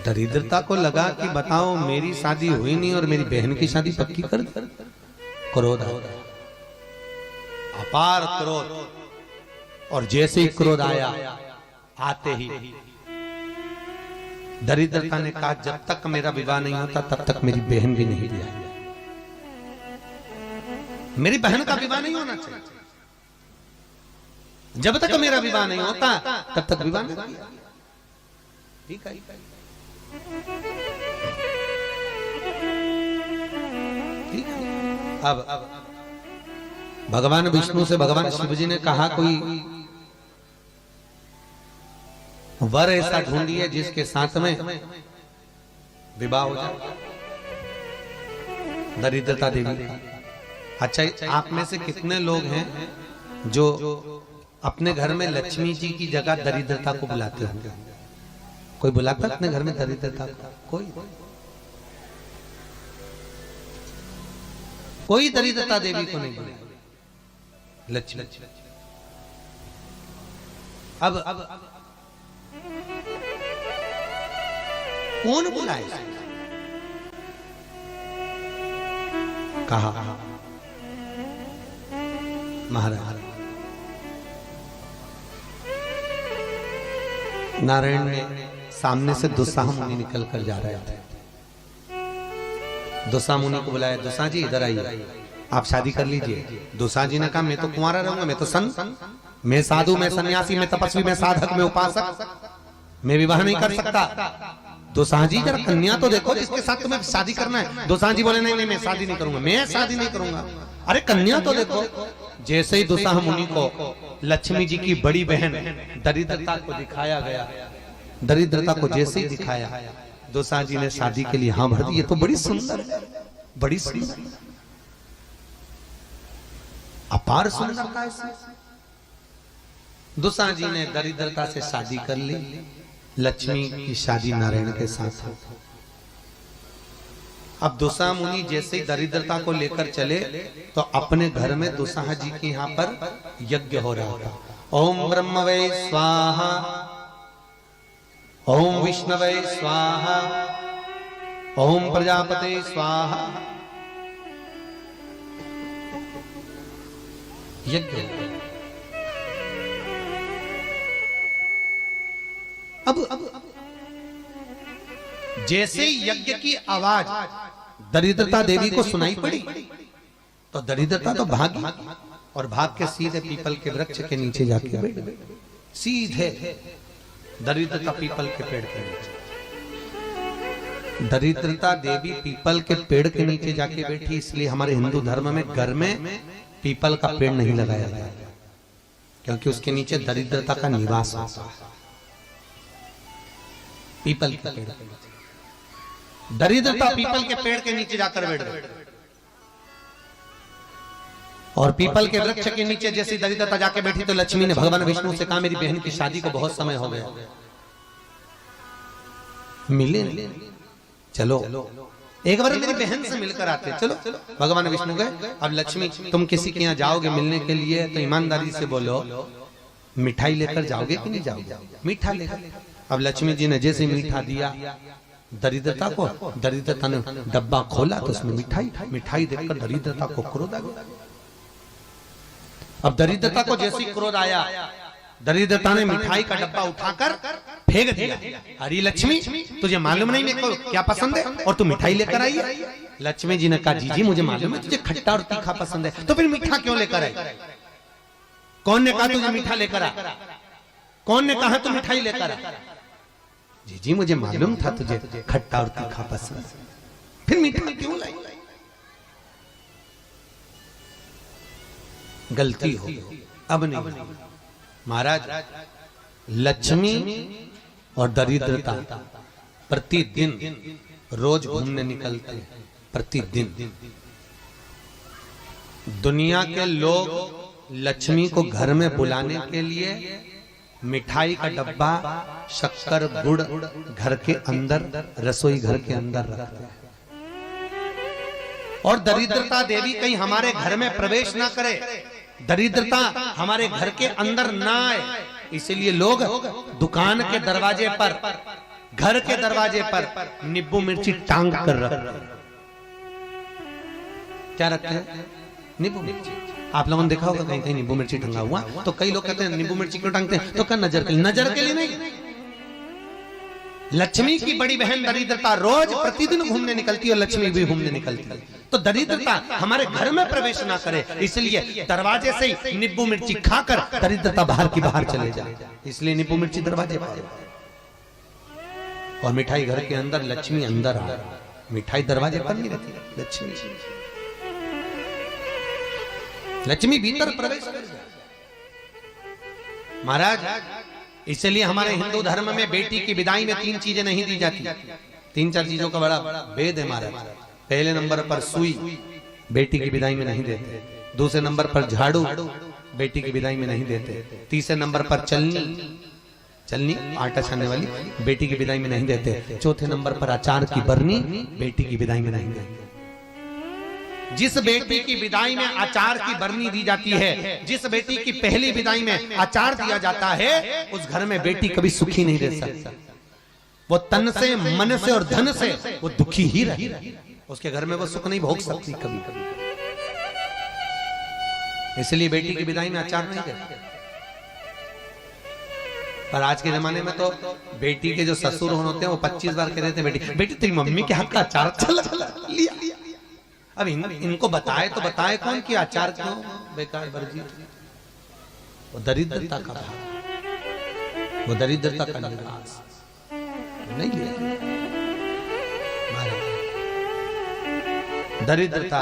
दरिद्रता को लगा कि बताओ मेरी शादी हुई नहीं और मेरी बहन की शादी पक्की कर दी। क्रोध अपार क्रोध, और जैसे ही क्रोध आया, आते ही दरिद्रता ने कहा जब तक मेरा विवाह नहीं होता तब तक मेरी बहन भी नहीं ब्याह, मेरी बहन का विवाह नहीं होना चाहिए, जब तक मेरा विवाह नहीं होता तब तक विवाह नहीं। ठीक है, अब भगवान विष्णु से भगवान शिव जी ने कहा कोई वर ऐसा ढूंढिए जिसके साथ में विवाह हो जाए दरिद्रता देवी का। अच्छा, आप में से कितने लोग हैं जो अपने घर में लक्ष्मी जी की जगह दरिद्रता को बुलाते होंगे? कोई बुलाता अपने घर में दरिद्रता को? कोई दरिद्रता देवी को नहीं बुलाता, लक्ष्मी। अब कौन बुलाए? कहा महाराज नारायण ने सामने से दुस्साह मुनि निकल कर जा रहे थे। दुस्साह मुनि को बुलाया, दुस्साह जी इधर आइए, आप शादी कर लीजिए। दुस्साह जी ने कहा मैं तो कुंवारा रहूंगा, मैं तो संत, मैं साधु, मैं सन्यासी, मैं तपस्वी, मैं साधक, मैं उपासक, मैं विवाह नहीं कर सकता। दुस्साह जी जरा कन्या तो देखो जिसके साथ तुम्हें शादी करना है। दुस्साह जी बोले नहीं नहीं मैं शादी नहीं करूंगा, मैं शादी नहीं करूंगा। अरे कन्या तो देखो। जैसे ही दुस्साह मुनि को लक्ष्मी जी की बड़ी बहन दरिद्रता को दिखाया गया, दरिद्रता को जैसे ही दिखाया, दुस्साह जी ने शादी के लिए हाँ भर दी। ये तो बड़ी सुंदर है, बड़ी सुंदर। अपार सुंदरता है। दुसा जी ने दरिद्रता से शादी कर ली, लक्ष्मी की शादी नारायण के साथ हो। अब दुसा मुनि जैसे ही दरिद्रता को लेकर चले तो अपने घर में दुसाहा जी के यहाँ पर यज्ञ हो रहा था। ओम ब्रह्मवे स्वाहा, ओम विष्णवे स्वाहा, ओम प्रजापते स्वाहा। यज्ञ। अब जैसे यज्ञ की आवाज दरिद्रता देवी को सुनाई पड़ी तो दरिद्रता तो भागी और भाग के सीधे पीपल के वृक्ष के नीचे जाके बैठ गई। सीधे दरिद्रता पीपल के पेड़ के नीचे। दरिद्रता देवी पीपल के पेड़ के नीचे जाके बैठी, इसलिए हमारे हिंदू धर्म में घर में पीपल का पेड़ नहीं लगाया गया, क्योंकि उसके नीचे दरिद्रता का निवास होता है। पीपल के पेड़, दरिद्रता पीपल के पेड़ के नीचे जाकर बैठ गई। और पीपल के वृक्ष के नीचे जैसी दरिद्रता जाके बैठी तो लक्ष्मी ने भगवान विष्णु से कहा, मेरी बहन की शादी को बहुत समय हो गया, मिले चलो एक बार मेरी बहन से मिलकर आते। चलो भगवान विष्णु गए। अब लक्ष्मी, तुम किसी के यहाँ जाओगे मिलने के लिए तो ईमानदारी से बोलो, मिठाई लेकर जाओगे कि नहीं जाओगे? मीठा लेकर। अब लक्ष्मी जी ने जैसे मीठा दिया दरिद्रता को, दरिद्रता ने डब्बा खोला तो उसमें मिठाई देखकर दरिद्रता को क्रोध आ गया। अब दरिद्रता को जैसे क्रोध आया, दरिद्रता ने मिठाई का डब्बा उठाकर फेंक दिया। अरे लक्ष्मी, तुझे मालूम नहीं मेरे को क्या पसंद है और तू मिठाई लेकर आई है? लक्ष्मी जी ने कहा, जी मुझे मालूम है तुझे खट्टा और तीखा पसंद है, तो फिर मीठा क्यों लेकर आई? कौन ने कहा तुझे मीठा लेकर आ? कौन ने कहा तू मिठाई लेकर आ? जी मुझे मालूम था तुझे खट्टा और तीखा पसंद है, फिर मीठा क्यों लाई? गलती हो अब नहीं। महाराज, लक्ष्मी और दरिद्रता प्रतिदिन रोज घूमने निकलते हैं। प्रतिदिन दुनिया के लोग लक्ष्मी को घर में बुलाने के लिए मिठाई का डब्बा, शक्कर, गुड़ घर के अंदर, रसोई घर के अंदर रखते हैं। और दरिद्रता देवी कहीं हमारे घर में प्रवेश ना करे, दरिद्रता हमारे घर के अंदर ना आए, इसलिए लोग दुकान के दरवाजे पर, घर के दरवाजे पर नींबू मिर्ची टांग कर रखते हैं। क्या रखते हैं? नींबू मिर्ची। आप लोगों ने देखा होगा कहीं कहीं नींबू मिर्ची टंगा हुआ, तो कई लोग कहते हैं नींबू मिर्ची क्यों टांगते हैं? तो क्या नजर के लिए? नजर के लिए नहीं। लक्ष्मी की बड़ी बहन दरिद्रता रोज प्रतिदिन घूमने निकलती है और लक्ष्मी भी घूमने निकलती है, तो दरिद्रता हमारे घर में प्रवेश ना करे, इसलिए दरवाजे से ही नींबू मिर्ची खाकर दरिद्रता बाहर की बाहर चले जाए, इसलिए नींबू मिर्ची दरवाजे पर। और मिठाई घर के अंदर, लक्ष्मी अंदर आ, मिठाई दरवाजे पर नहीं रहती, लक्ष्मी भीतर प्रवेश कर जाए। महाराज, इसलिए हमारे हिंदू धर्म में बेटी की विदाई में 3 चीजें नहीं दी जाती। 3-4 चीजों का बड़ा भेद है महाराज। पहले नंबर पर सुई, बेटी की विदाई में नहीं देते। दूसरे नंबर पर झाड़ू, बेटी की विदाई में नहीं देते। तीसरे नंबर पर चलनी आटा छानने वाली, बेटी की विदाई में नहीं देते। चौथे नंबर पर अचार की बरनी, बेटी की विदाई में नहीं देते। जिस बेटी की विदाई में अचार की बरनी दी जाती है, जिस बेटी की पहली विदाई में अचार दिया जाता है, उस घर में बेटी कभी सुखी नहीं रह सकती। वो तन से, मन से और धन से वो दुखी ही रहे, उसके घर में वो सुख नहीं भोग सकती कभी कभी। इसलिए बेटी की विदाई में अचार नहीं देते। पर आज के जमाने में तो बेटी के जो ससुर होते हैं वो 25 बार कह देते हैं, बेटी तेरी मम्मी के हाथ का अचार चला लिया। अब इनको बताए तो बताए कौन कि आचार क्यों बेकार वर्जित? वो दरिद्रता का भाव, वो दरिद्रता का निवास नहीं लिया। दरिद्रता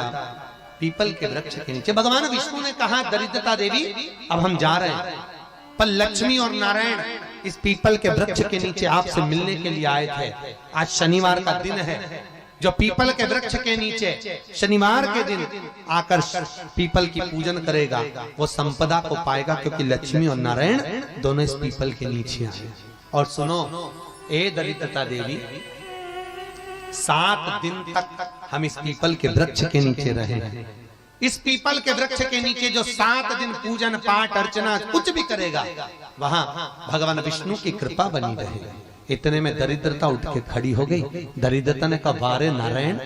पीपल के वृक्ष के नीचे। भगवान विष्णु ने कहा, दरिद्रता देवी अब हम जा रहे हैं, पर लक्ष्मी और नारायण इस पीपल के वृक्ष के नीचे आपसे मिलने के लिए आए थे। आज शनिवार का दिन है, जो पीपल के वृक्ष के नीचे शनिवार के दिन आकर पीपल की पूजन करेगा वो संपदा को पाएगा, क्योंकि लक्ष्मी और नारायण दोनों इस पीपल के नीचे आए। और सुनो ए दरिद्रता देवी, 7 दिन तक हम इस पीपल के वृक्ष के नीचे रहे। इस पीपल के वृक्ष के नीचे जो 7 दिन पूजन पाठ अर्चना कुछ भी करेगा, वहां भगवान विष्णु की कृपा बनी रहे। इतने में दरिद्रता उठ के खड़ी हो गई। दरिद्रता ने कहा, वारे नारायण,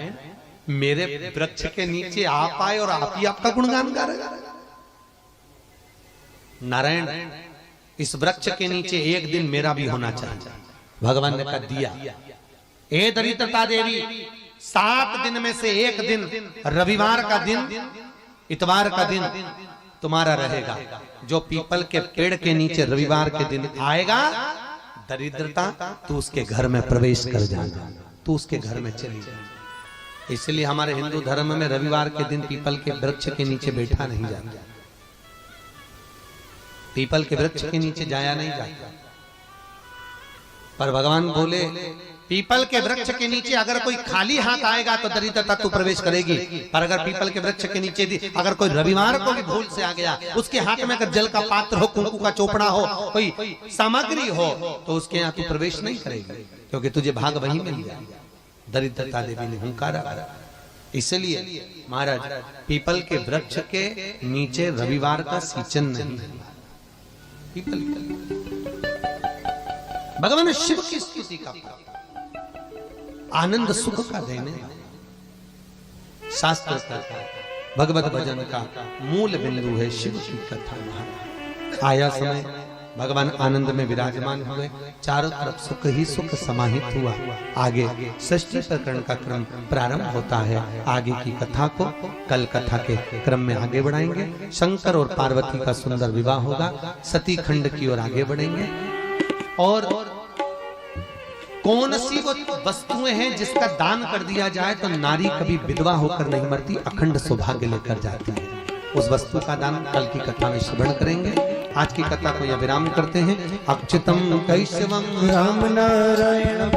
मेरे वृक्ष के नीचे आप आए और आप ही आपका गुणगान गा रहे। नारायण, इस वृक्ष के नीचे एक दिन मेरा भी होना चाहिए। भगवान ने कहा, दिया। ए दरिद्रता देवी, 7 दिन में से एक दिन, रविवार का दिन, इतवार का दिन तुम्हारा रहेगा। जो पीपल के पेड़ के नीचे रविवार के दिन आएगा, दरिद्रता, तू उसके घर में प्रवेश कर जाना, तू उसके घर में चली जाए। इसलिए हमारे हिंदू धर्म में रविवार के दिन पीपल के वृक्ष के नीचे बैठा नहीं जाता, पीपल के वृक्ष के नीचे जाया नहीं जाता। पर भगवान बोले, पीपल के वृक्ष के नीचे अगर कोई खाली हाथ आएगा तो दरिद्रता तू प्रवेश करेगी, पर अगर पीपल के वृक्ष के नीचे अगर कोई रविवार को भी भूल से आ गया, उसके हाथ में अगर जल का पात्र हो, कुंकू का चोपड़ा हो, कोई सामग्री हो, तो उसके यहाँ तू प्रवेश नहीं करेगी, क्योंकि तुझे भाग वहीं मिल जाएगा। दरिद्रता देवी ने हुंकारा। इसलिए महाराज, पीपल के वृक्ष के नीचे रविवार का सींचन नहीं है। भगवान शिव की स्तुति का आनंद सुख का देने, शास्त्र कहता है भगवत भजन का मूल बिंदु है शिव की कथा। महाराज, आया समय भगवान आनंद में विराजमान हुए, चारों तरफ सुख ही सुख समाहित हुआ। आगे षष्ठी प्रकरण का क्रम प्रारंभ होता है। आगे की कथा को कल कथा के क्रम में आगे बढ़ाएंगे। शंकर और पार्वती का सुंदर विवाह होगा। सती खंड की ओर आगे बढ़ेंगे। और कौन सी वो वस्तुएं हैं जिसका दान कर दिया जाए तो नारी कभी विधवा होकर नहीं मरती, अखंड सौभाग्य लेकर जाती है। उस वस्तु का दान कल की कथा में श्रवण करेंगे। आज की कथा को यह विराम करते हैं। अक्षितम कैशवम राम नारायण।